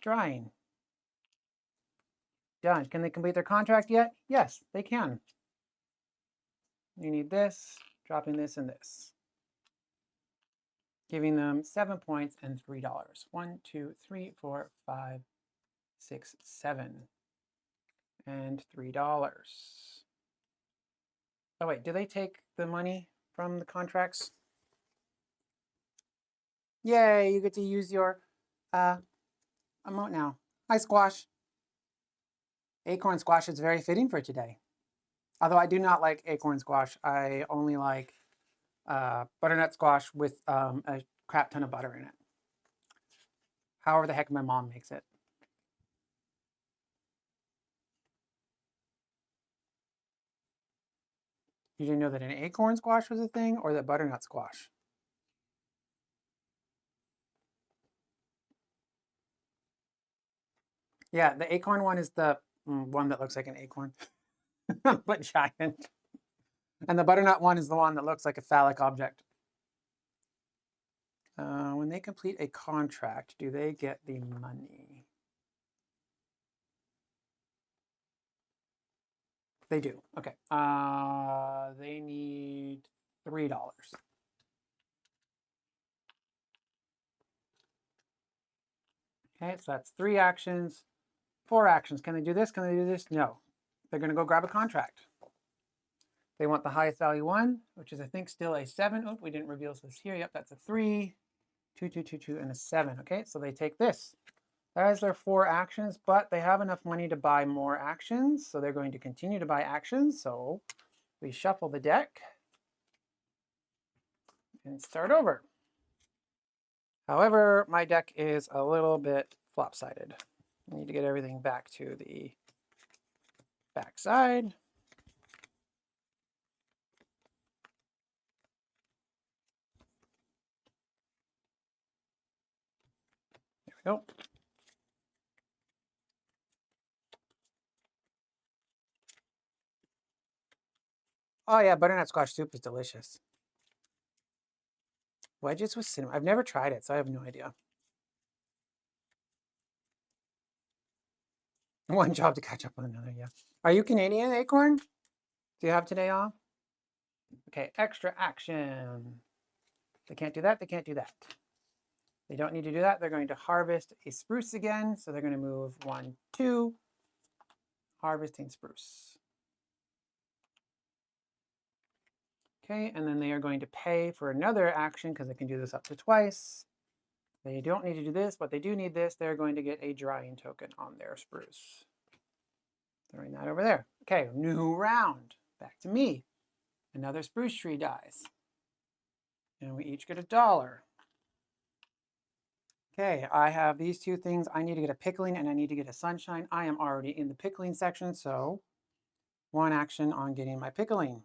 drying. done. Can they complete their contract yet? Yes, they can. You need this, dropping this and this. Giving them 7 points and $3. 1, 2, 3, 4, 5, 6, 7. And $3. Oh wait, do they take the money from the contracts? Yay, you get to use your emote now. Hi, Squash. Acorn squash is very fitting for today. Although I do not like acorn squash. I only like butternut squash with a crap ton of butter in it. However the heck my mom makes it. You didn't know that an acorn squash was a thing, or that butternut squash? Yeah, the acorn one is the one that looks like an acorn, but giant. And the butternut one is the one that looks like a phallic object. When they complete a contract, do they get the money? They do. Okay. They need $3. Okay, so that's 3 actions, 4 actions. Can they do this? Can they do this? No. They're going to go grab a contract. They want the highest value one, which is, I think, still a 7. Oh, we didn't reveal this here. Yep, that's a 3, 2, 2, 2, 2, and a 7. Okay, so they take this. That is their 4 actions, but they have enough money to buy more actions, so they're going to continue to buy actions. So we shuffle the deck and start over. However, my deck is a little bit flop-sided. I need to get everything back to the back side. There we go. Oh yeah, butternut squash soup is delicious. Wedges with cinnamon. I've never tried it, so I have no idea. One job to catch up on another, yeah. Are you Canadian, Acorn? Do you have today off? Okay, extra action. They can't do that, they can't do that. They don't need to do that. They're going to harvest a spruce again. So they're going to move 1, 2, harvesting spruce. Okay, and then they are going to pay for another action because they can do this up to twice. They don't need to do this, but they do need this. They're going to get a drying token on their spruce. Throwing that over there. Okay, new round. Back to me. Another spruce tree dies. And we each get $1. Okay, I have these 2 things. I need to get a pickling and I need to get a sunshine. I am already in the pickling section, so 1 action on getting my pickling.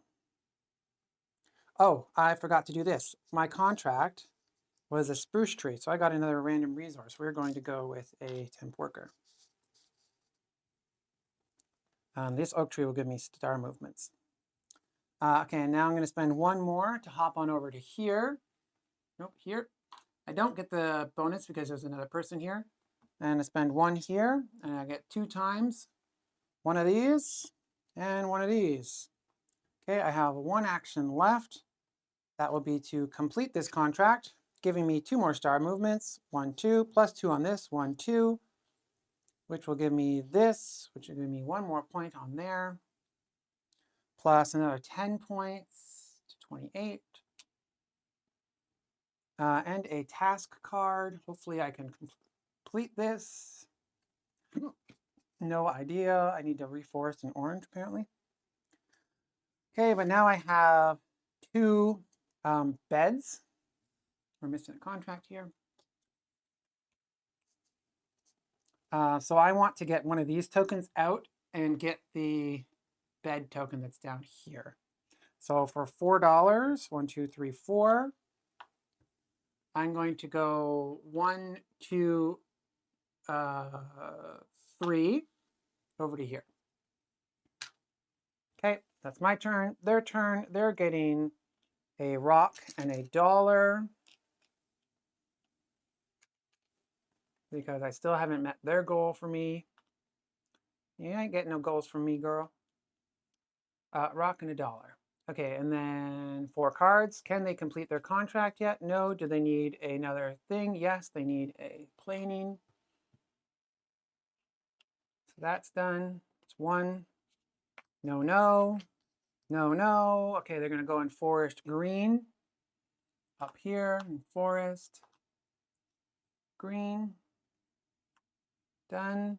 Oh, I forgot to do this. My contract was a spruce tree, so I got another random resource. We're going to go with a temp worker. This oak tree will give me star movements. Okay, now I'm going to spend 1 more to hop on over to here. Nope, here. I don't get the bonus because there's another person here. And I spend 1 here, and I get 2 times 1 of these and 1 of these. Okay, I have 1 action left. That will be to complete this contract, giving me 2 more star movements. 1, 2, plus 2 on this, 1, 2, which will give me this, which will give me 1 more point on there, plus another 10 points to 28. And a task card. Hopefully I can complete this. No idea. I need to reforest an orange, apparently. Okay, but now I have 2 beds. We're missing a contract here. So I want to get one of these tokens out and get the bed token that's down here. So for $4, 1, 2, 3, 4, I'm going to go 1, 2, 3 over to here. Okay, that's my turn. Their turn. They're getting a rock and $1 because I still haven't met their goal for me. You ain't getting no goals from me, girl. Rock and a dollar. Okay, and then 4 cards. Can they complete their contract yet? No. Do they need another thing? Yes, they need a planing. So that's done. It's 1. No, no. No, no. Okay, they're going to go in forest green. Up here in forest green. Done.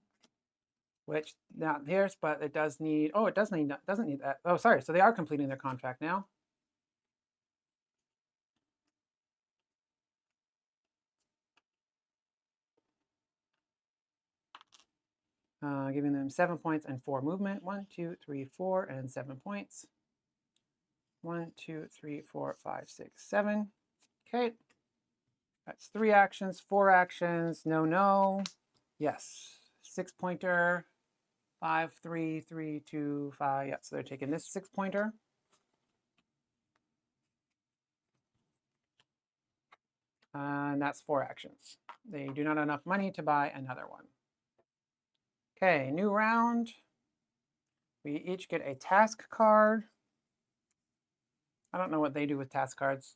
Which not here's, but it does need. Oh, it doesn't need that. Oh, sorry. So they are completing their contract now. Giving them 7 points and 4 movement. 1, 2, 3, 4, and 7 points. 1, 2, 3, 4, 5, 6, 7. Okay. That's 3 actions, 4 actions. No, no. Yes. 6-pointer. 5, 3, 3, 2, 5. Yeah, so they're taking this 6-pointer. And that's 4 actions. They do not have enough money to buy another one. Okay, new round. We each get a task card. I don't know what they do with task cards.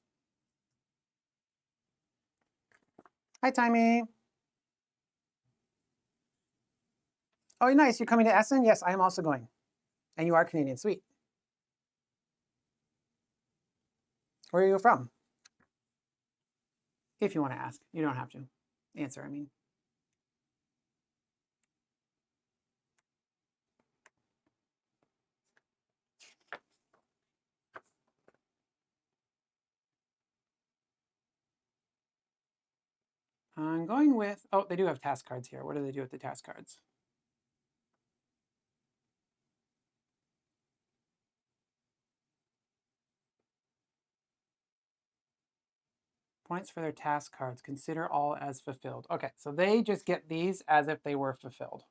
Hi, Timmy. Oh, nice. You're coming to Essen? Yes, I am also going. And you are Canadian. Sweet. Where are you from? If you want to ask. You don't have to answer, I mean. I'm going with, oh, they do have task cards here. What do they do with the task cards? Points for their task cards. Consider all as fulfilled. Okay, so they just get these as if they were fulfilled.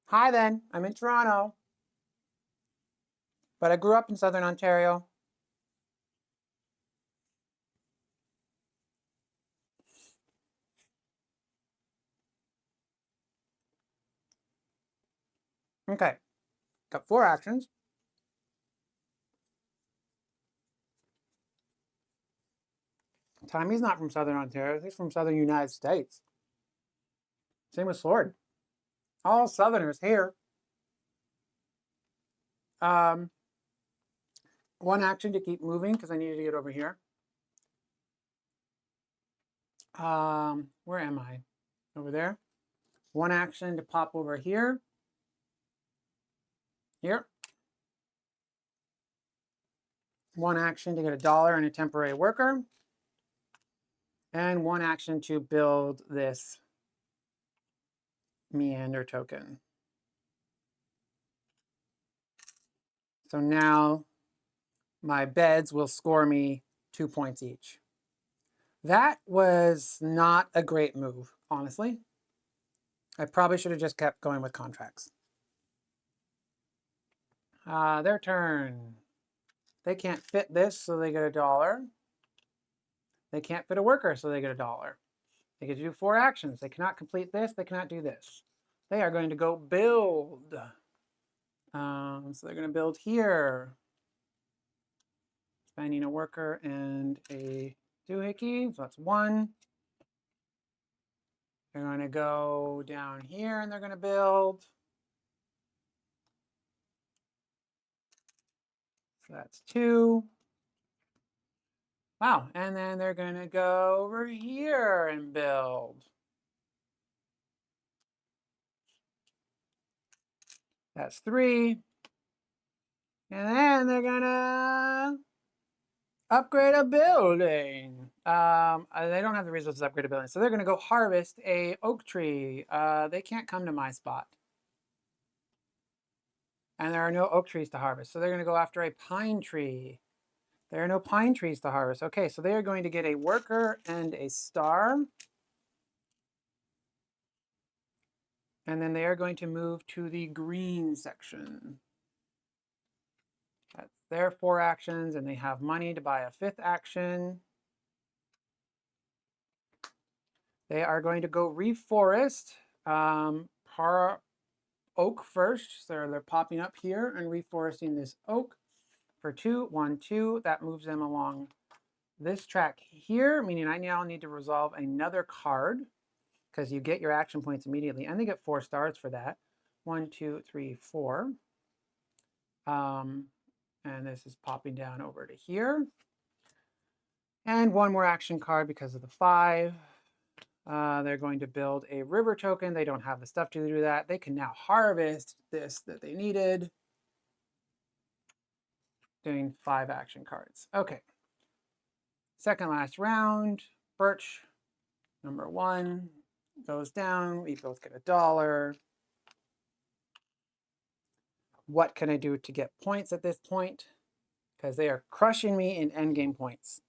Hi then, I'm in Toronto. But I grew up in Southern Ontario. Okay, got 4 actions. Tommy's not from Southern Ontario. He's from Southern United States. Same with Sword. All Southerners here. 1 action to keep moving because I needed to get over here. Where am I? Over there. 1 action to pop over here. Here. 1 action to get a dollar and a temporary worker. And 1 action to build this meander token. So now my beds will score me 2 points each. That was not a great move, honestly. I probably should have just kept going with contracts. Their turn. They can't fit this, so they get a dollar. They can't fit a worker, so they get a dollar. They get to do 4 actions. They cannot complete this. They cannot do this. They are going to go build. So they're going to build here. Finding a worker and a doohickey. So that's 1. They're going to go down here and they're going to build. So that's 2. Wow, and then they're going to go over here and build. That's 3. And then they're going to upgrade a building. They don't have the resources to upgrade a building. So they're going to go harvest a oak tree. They can't come to my spot. And there are no oak trees to harvest. So they're going to go after a pine tree. There are no pine trees to harvest. Okay, so they are going to get a worker and a star. And then they are going to move to the green section. That's their 4 actions, and they have money to buy a 5th action. They are going to go reforest par oak first. So they're popping up here and reforesting this oak for 2. 1, 2. That moves them along this track here, meaning I now need to resolve another card because you get your action points immediately, and they get 4 stars for that. 1, 2, 3, 4. And this is popping down over to here. And 1 more action card because of the 5. They're going to build a river token. They don't have the stuff to do that. They can now harvest this that they needed. Doing 5 action cards. Okay. Second last round. Birch, number 1, goes down. We both get $1. What can I do to get points at this point? Because they are crushing me in endgame points.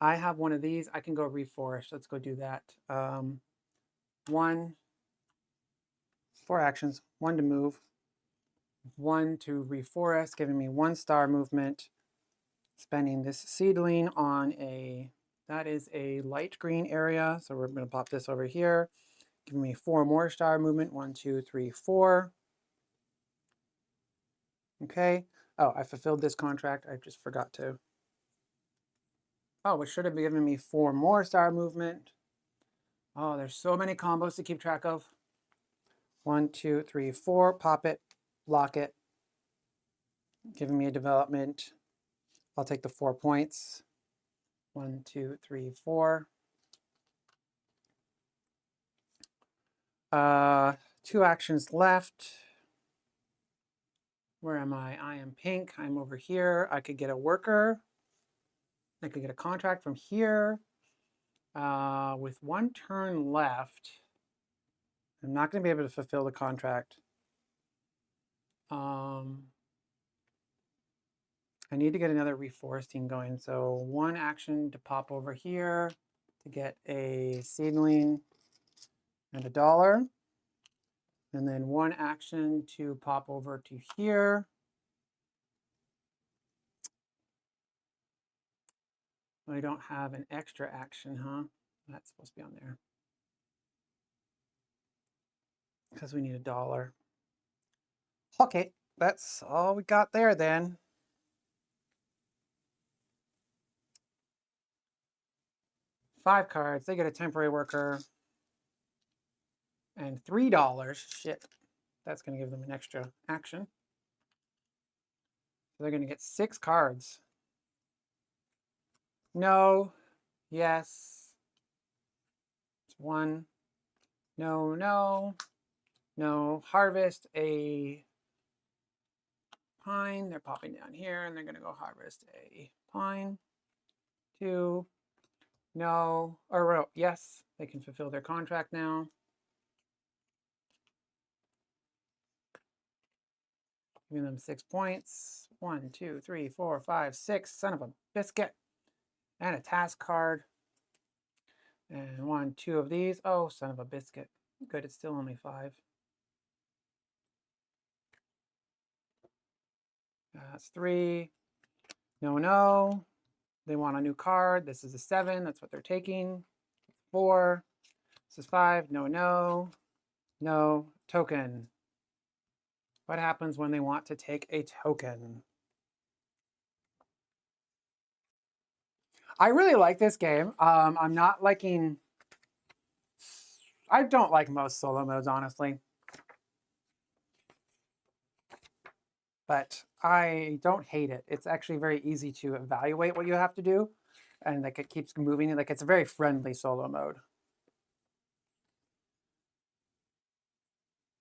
I have one of these. I can go reforest. Let's go do that. 1, 4 actions. 1 to move. 1 to reforest, giving me 1 star movement. Spending this seedling on that is a light green area. So we're going to pop this over here. Giving me 4 more star movement. 1, 2, 3, 4. Okay. Oh, I fulfilled this contract. I just forgot to. Oh, it should have given me 4 more star movement. Oh, there's so many combos to keep track of. 1, 2, 3, 4. Pop it. Lock it. Giving me a development. I'll take the 4 points. 1, 2, 3, 4. 2 actions left. Where am I? I am pink. I'm over here. I could get a worker. I could get a contract from here. With 1 turn left, I'm not going to be able to fulfill the contract. I need to get another reforesting going. So 1 action to pop over here to get a seedling and $1. And then 1 action to pop over to here. I don't have an extra action, huh? That's supposed to be on there. Because we need $1. Okay, that's all we got there then. Five cards. They get a temporary worker. And $3. Shit. That's going to give them an extra action. So they're going to get 6 cards. No. Yes. It's 1. No, no. No. Harvest a pine. They're popping down here, and they're going to go harvest a pine. 2. No. Or no. Yes. They can fulfill their contract now. Giving them 6 points. 1, 2, 3, 4, 5, 6. Son of a biscuit. And a task card. And 1, 2 of these. Oh, son of a biscuit. Good, it's still only 5. That's 3. No, no. They want a new card. This is a 7. That's what they're taking. 4. This is 5. No, no. No. Token. What happens when they want to take a token? I really like this game. I'm not liking... I don't like most solo modes, honestly. But I don't hate it. It's actually very easy to evaluate what you have to do. And like it keeps moving. Like it's a very friendly solo mode.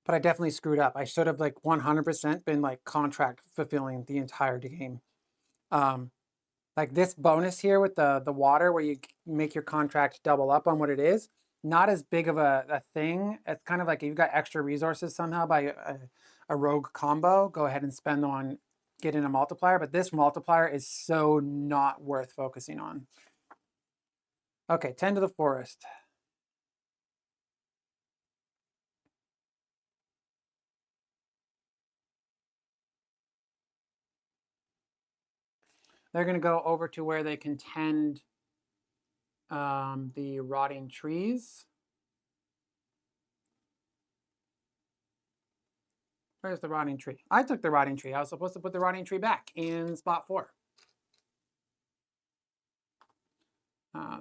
But I definitely screwed up. I should have like 100% been like contract fulfilling the entire game. Like this bonus here with the water where you make your contract double up on what it is, not as big of a thing. It's kind of like if you've got extra resources somehow by a rogue combo, go ahead and spend on getting a multiplier. But this multiplier is so not worth focusing on. Okay, 10 to the forest. they're going to go over to where they can tend the rotting trees. Where's the rotting tree? I took the rotting tree. I was supposed to put the rotting tree back in spot 4.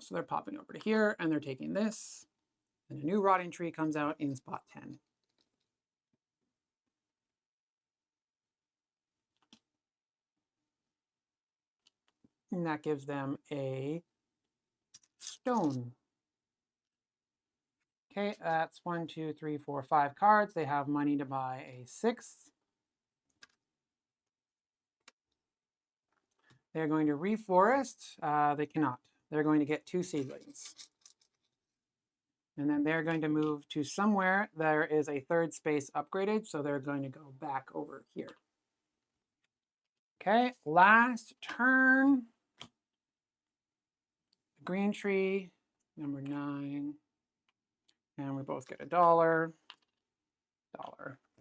So they're popping over to here, and they're taking this. And a new rotting tree comes out in spot 10. And that gives them a stone. Okay, that's 1, 2, 3, 4, 5 cards. They have money to buy a 6th. They're going to reforest. They cannot. They're going to get 2 seedlings. And then they're going to move to somewhere. There is a 3rd space upgraded, so they're going to go back over here. Okay, last turn. Green tree, number 9. And we both get $1. $.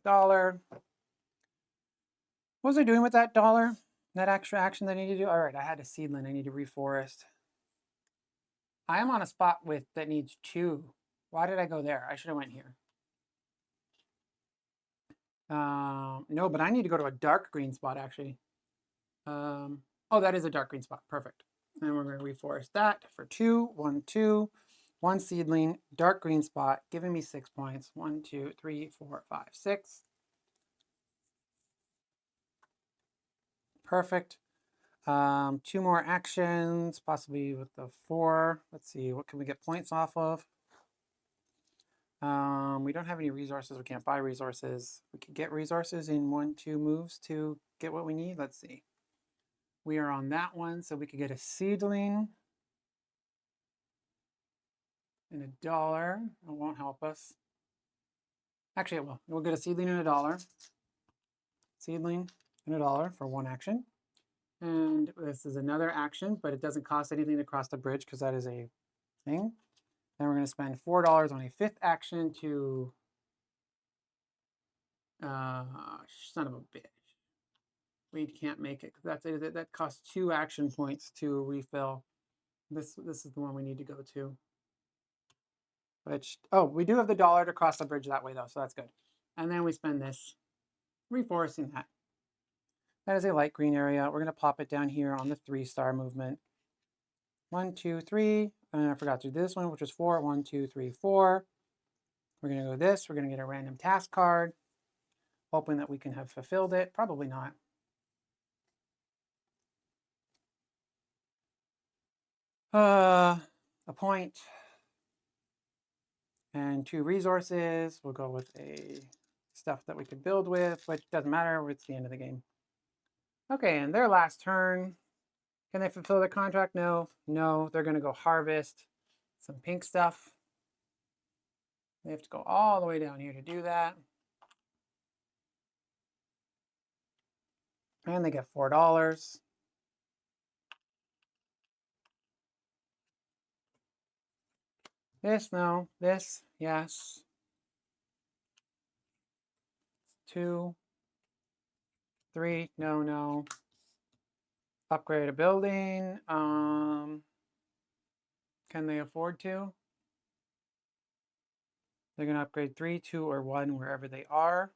What was I doing with that $? That extra action that I need to do? All right, I had a seedling. I need to reforest. I am on a spot that needs 2. Why did I go there? I should have went here. No, but I need to go to a dark green spot, actually. Oh, that is a dark green spot. Perfect. And we're going to reforest that for 2. 1, 2. 1 seedling, dark green spot, giving me 6 points. 1, 2, 3, 4, 5, 6. Perfect. 2 more actions, possibly with the 4. Let's see, what can we get points off of? We don't have any resources. We can't buy resources. We could get resources in 1, 2 moves to get what we need. Let's see. We are on that one, so we could get a seedling and $1. It won't help us. Actually, it will. We'll get a seedling and $1. Seedling and $1 for 1 action. And this is another action, but it doesn't cost anything to cross the bridge because that is a thing. Then we're going to spend $4 on a 5th action to son of a bitch. We can't make it because that costs 2 action points to refill. This is the one we need to go to. Which, oh, we do have the $1 to cross the bridge that way though, so that's good. And then we spend this reforesting that. That is a light green area. We're going to pop it down here on the 3-star movement. 1, 2, 3. And I forgot to do this one, which was 4. 1, 2, 3, 4. We're going to go this. We're going to get a random task card, hoping that we can have fulfilled it. Probably not. A point and 2 resources. We'll go with a stuff that we could build with, which doesn't matter. It's the end of the game. Okay, and their last turn. Can they fulfill their contract? No. No, they're going to go harvest some pink stuff. They have to go all the way down here to do that. And they get $4. This, no. This, yes. 2, 3, no, no. Upgrade a building. Can they afford to? They're going to upgrade 3, 2, or 1 wherever they are.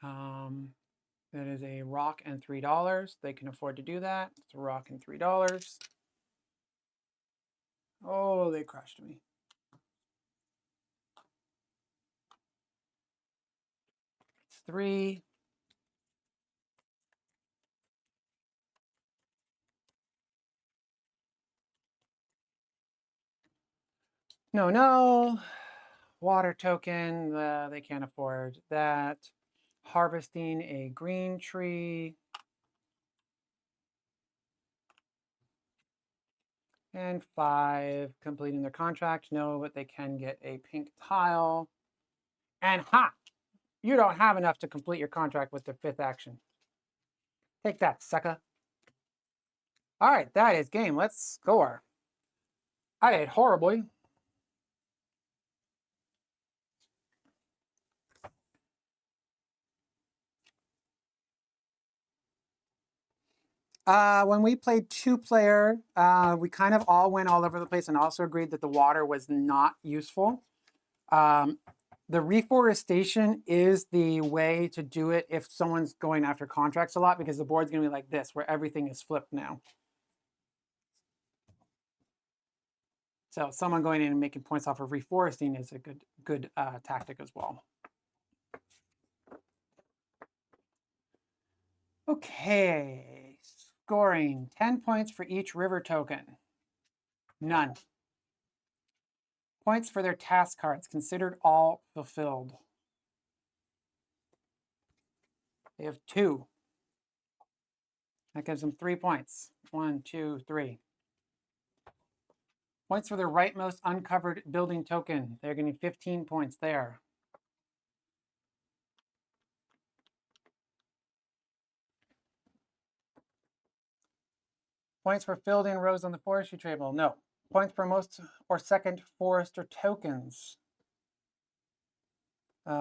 That is a rock and $3. They can afford to do that. It's a rock and $3. Oh, they crushed me. It's 3. No, no. Water token, they can't afford that. Harvesting a green tree. And 5, completing their contract. No, but they can get a pink tile. And ha! You don't have enough to complete your contract with the 5th action. Take that, sucker. All right, that is game. Let's score. I did horribly. When we played 2-player, we kind of all went all over the place and also agreed that the water was not useful. The reforestation is the way to do it if someone's going after contracts a lot, because the board's going to be like this, where everything is flipped now. So someone going in and making points off of reforesting is a good tactic as well. Okay, scoring 10 points for each river token. None. Points for their task cards, considered all fulfilled. They have 2. That gives them 3 points. 1, 2, 3. Points for their rightmost uncovered building token. They're getting 15 points there. Points for filled in rows on the forestry table. No. Points for most or second forester tokens. We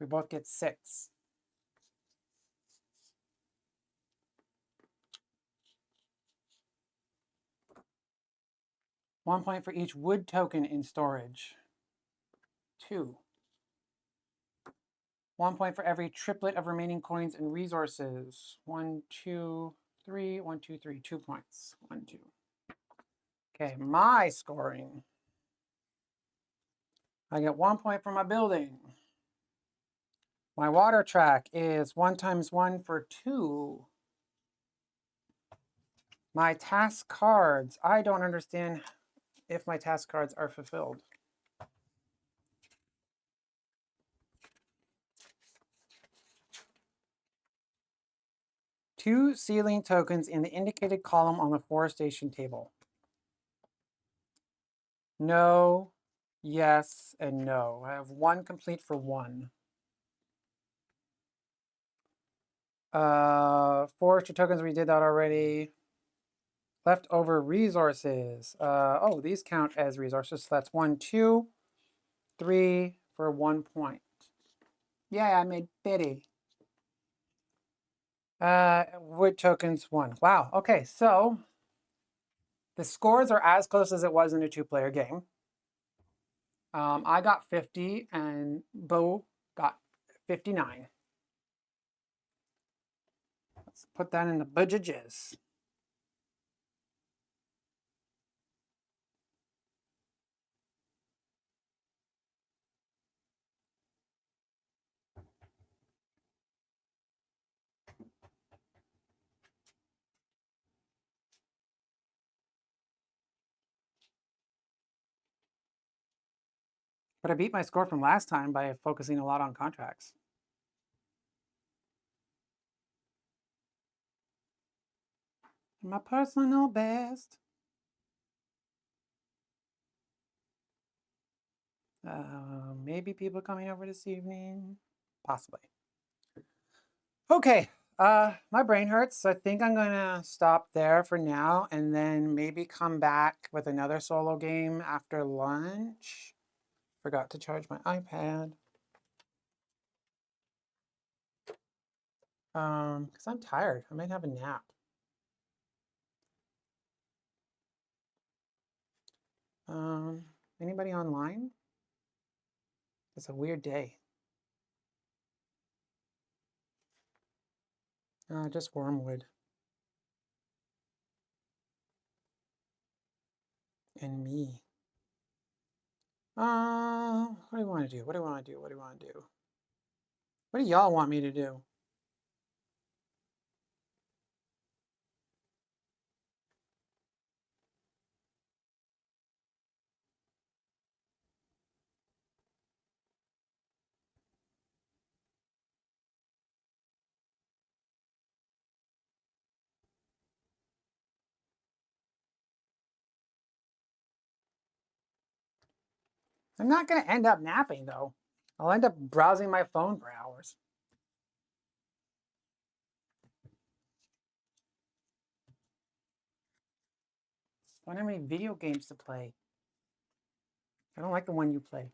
both get 6. One point for each wood token in storage. 2. 1 point for every triplet of remaining coins and resources. 1, 2, 3. 1, 2, 3. 2 points. 1, 2. Okay, my scoring. I get 1 point for my building. My water track is 1 times 1 for 2. My task cards. I don't understand if my task cards are fulfilled. Two ceiling tokens in the indicated column on the forestation table. No, yes, and no. I have 1 complete for 1. Forestry tokens, we did that already. Leftover resources. Oh, these count as resources. So that's 1, 2, 3 for 1 point. Yeah, I made 50. Wood tokens 1. Wow. Okay, so the scores are as close as it was in a 2-player game. I got 50 and Bo got 59. Let's put that in the budgets. But I beat my score from last time by focusing a lot on contracts. My personal best. Maybe people coming over this evening. Possibly. Okay, my brain hurts, so I think I'm gonna stop there for now and then maybe come back with another solo game after lunch. Forgot to charge my iPad. Because I'm tired. I might have a nap. Anybody online? It's a weird day. Just Wormwood. And me. What do you want to do? What do you want to do? What do you want to do? What do y'all want me to do? I'm not going to end up napping, though. I'll end up browsing my phone for hours. I don't have any video games to play. I don't like the one you play.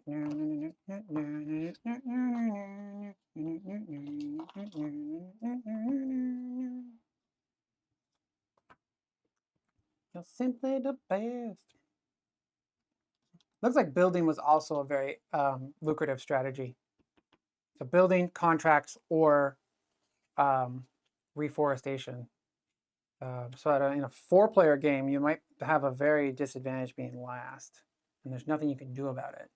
You're simply the best. Looks like building was also a very lucrative strategy. So building, contracts, or reforestation. So in a 4-player game, you might have a very disadvantage being last, and there's nothing you can do about it.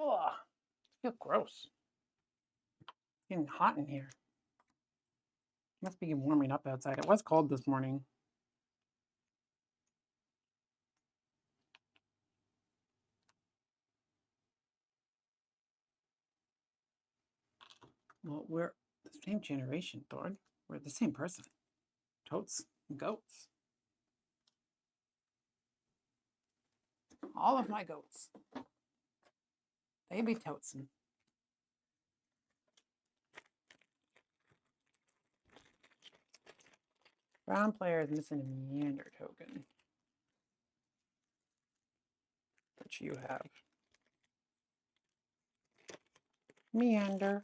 Oh, I feel gross. It's getting hot in here. Must be warming up outside. It was cold this morning. Well, we're the same generation, Thord. We're the same person. Totes and goats. All of my goats. They be totesing. Brown player is missing a meander token, which you have. Meander.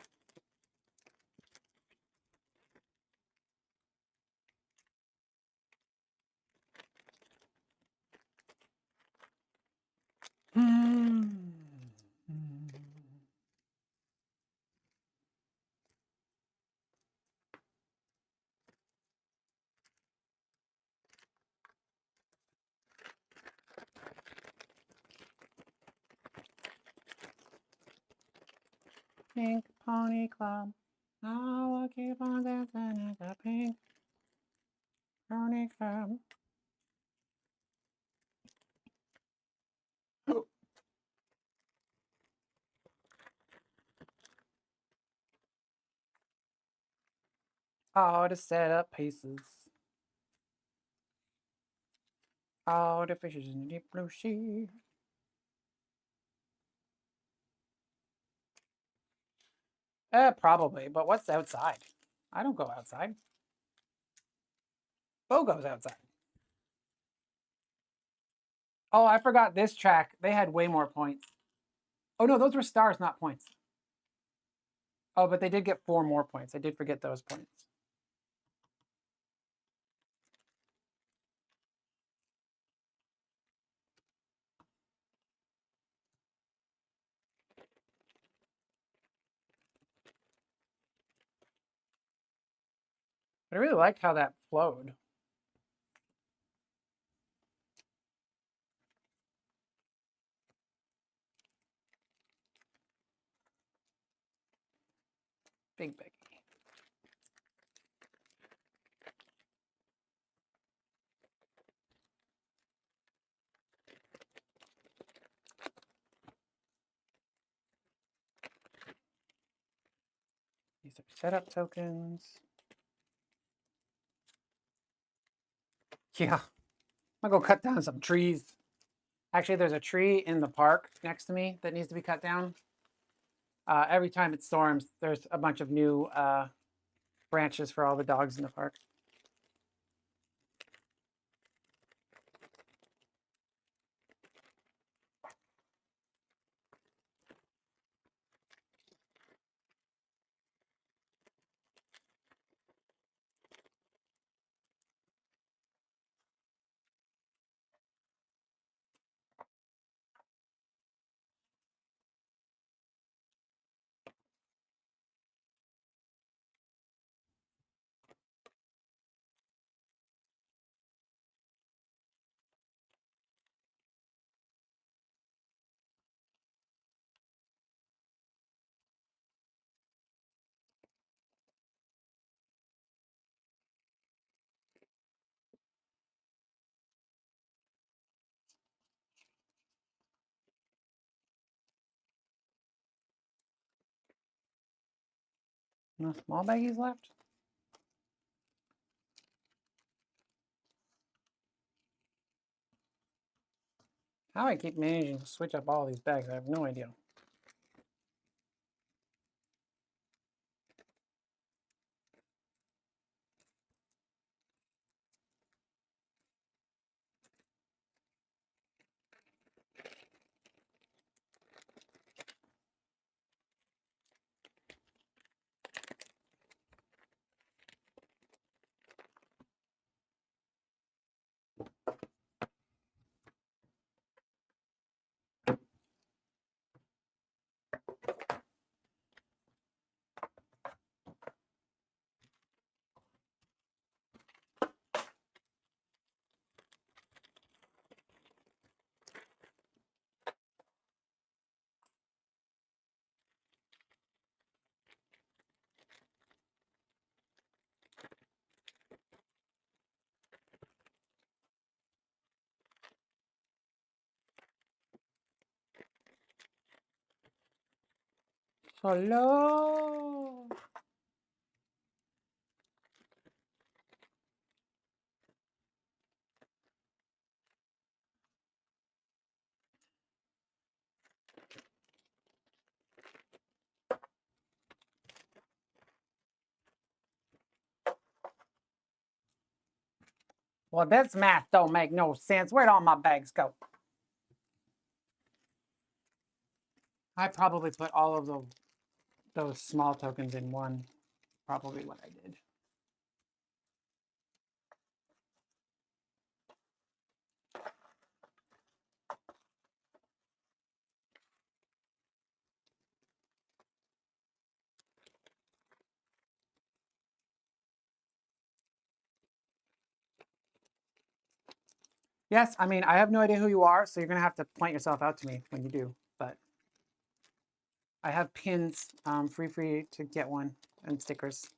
Pink Pony Club. I will keep on dancing at the Pink Pony Club. All the setup pieces. All the fishes in the deep blue sea. Probably, but what's outside? I don't go outside. Bo goes outside. Oh, I forgot this track. They had way more points. Oh no, those were stars, not points. Oh, but they did get 4 more points. I did forget those points. But I really liked how that flowed. Big Becky. These are setup tokens. Yeah, I'm gonna go cut down some trees. Actually, there's a tree in the park next to me that needs to be cut down. Every time it storms, there's a bunch of new branches for all the dogs in the park. No small baggies left? How I keep managing to switch up all these bags, I have no idea. Hello. Well, this math don't make no sense. Where'd all my bags go? I probably put all of those small tokens in one. Probably what I did. Yes, I mean, I have no idea who you are, so you're going to have to point yourself out to me when you do. But I have pins, free to get one, and stickers.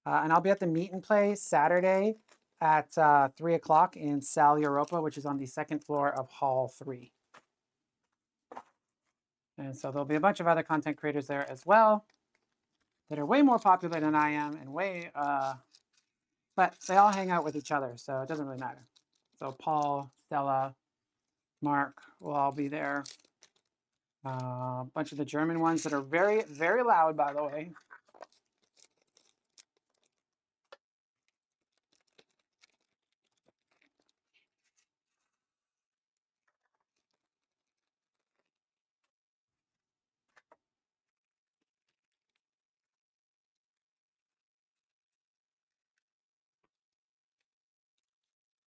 And I'll be at the Meet and Play Saturday at 3 o'clock in Sal Europa, which is on the second floor of Hall 3. And so there'll be a bunch of other content creators there as well that are way more popular than I am and way, but they all hang out with each other, so it doesn't really matter. So Paul, Stella, Mark will all be there. A bunch of the German ones that are very, very loud, by the way.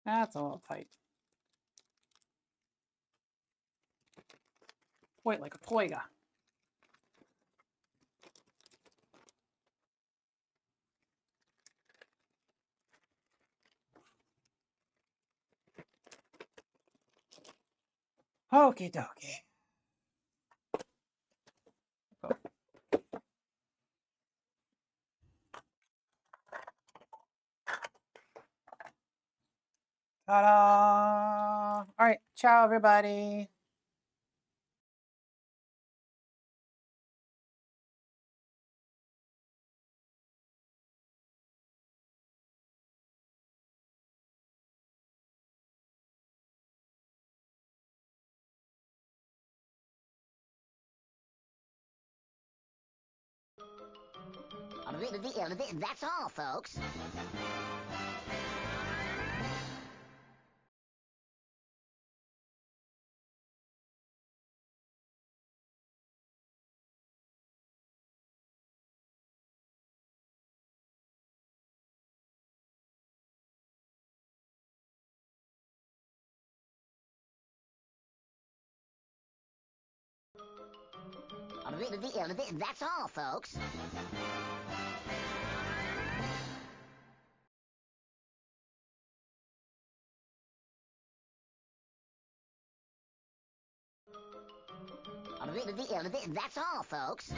That's a little tight. Wait, like a toiga. Okie dokie. Ta-da! All right, ciao, everybody. That's all, folks. That's all, folks. That's all, folks.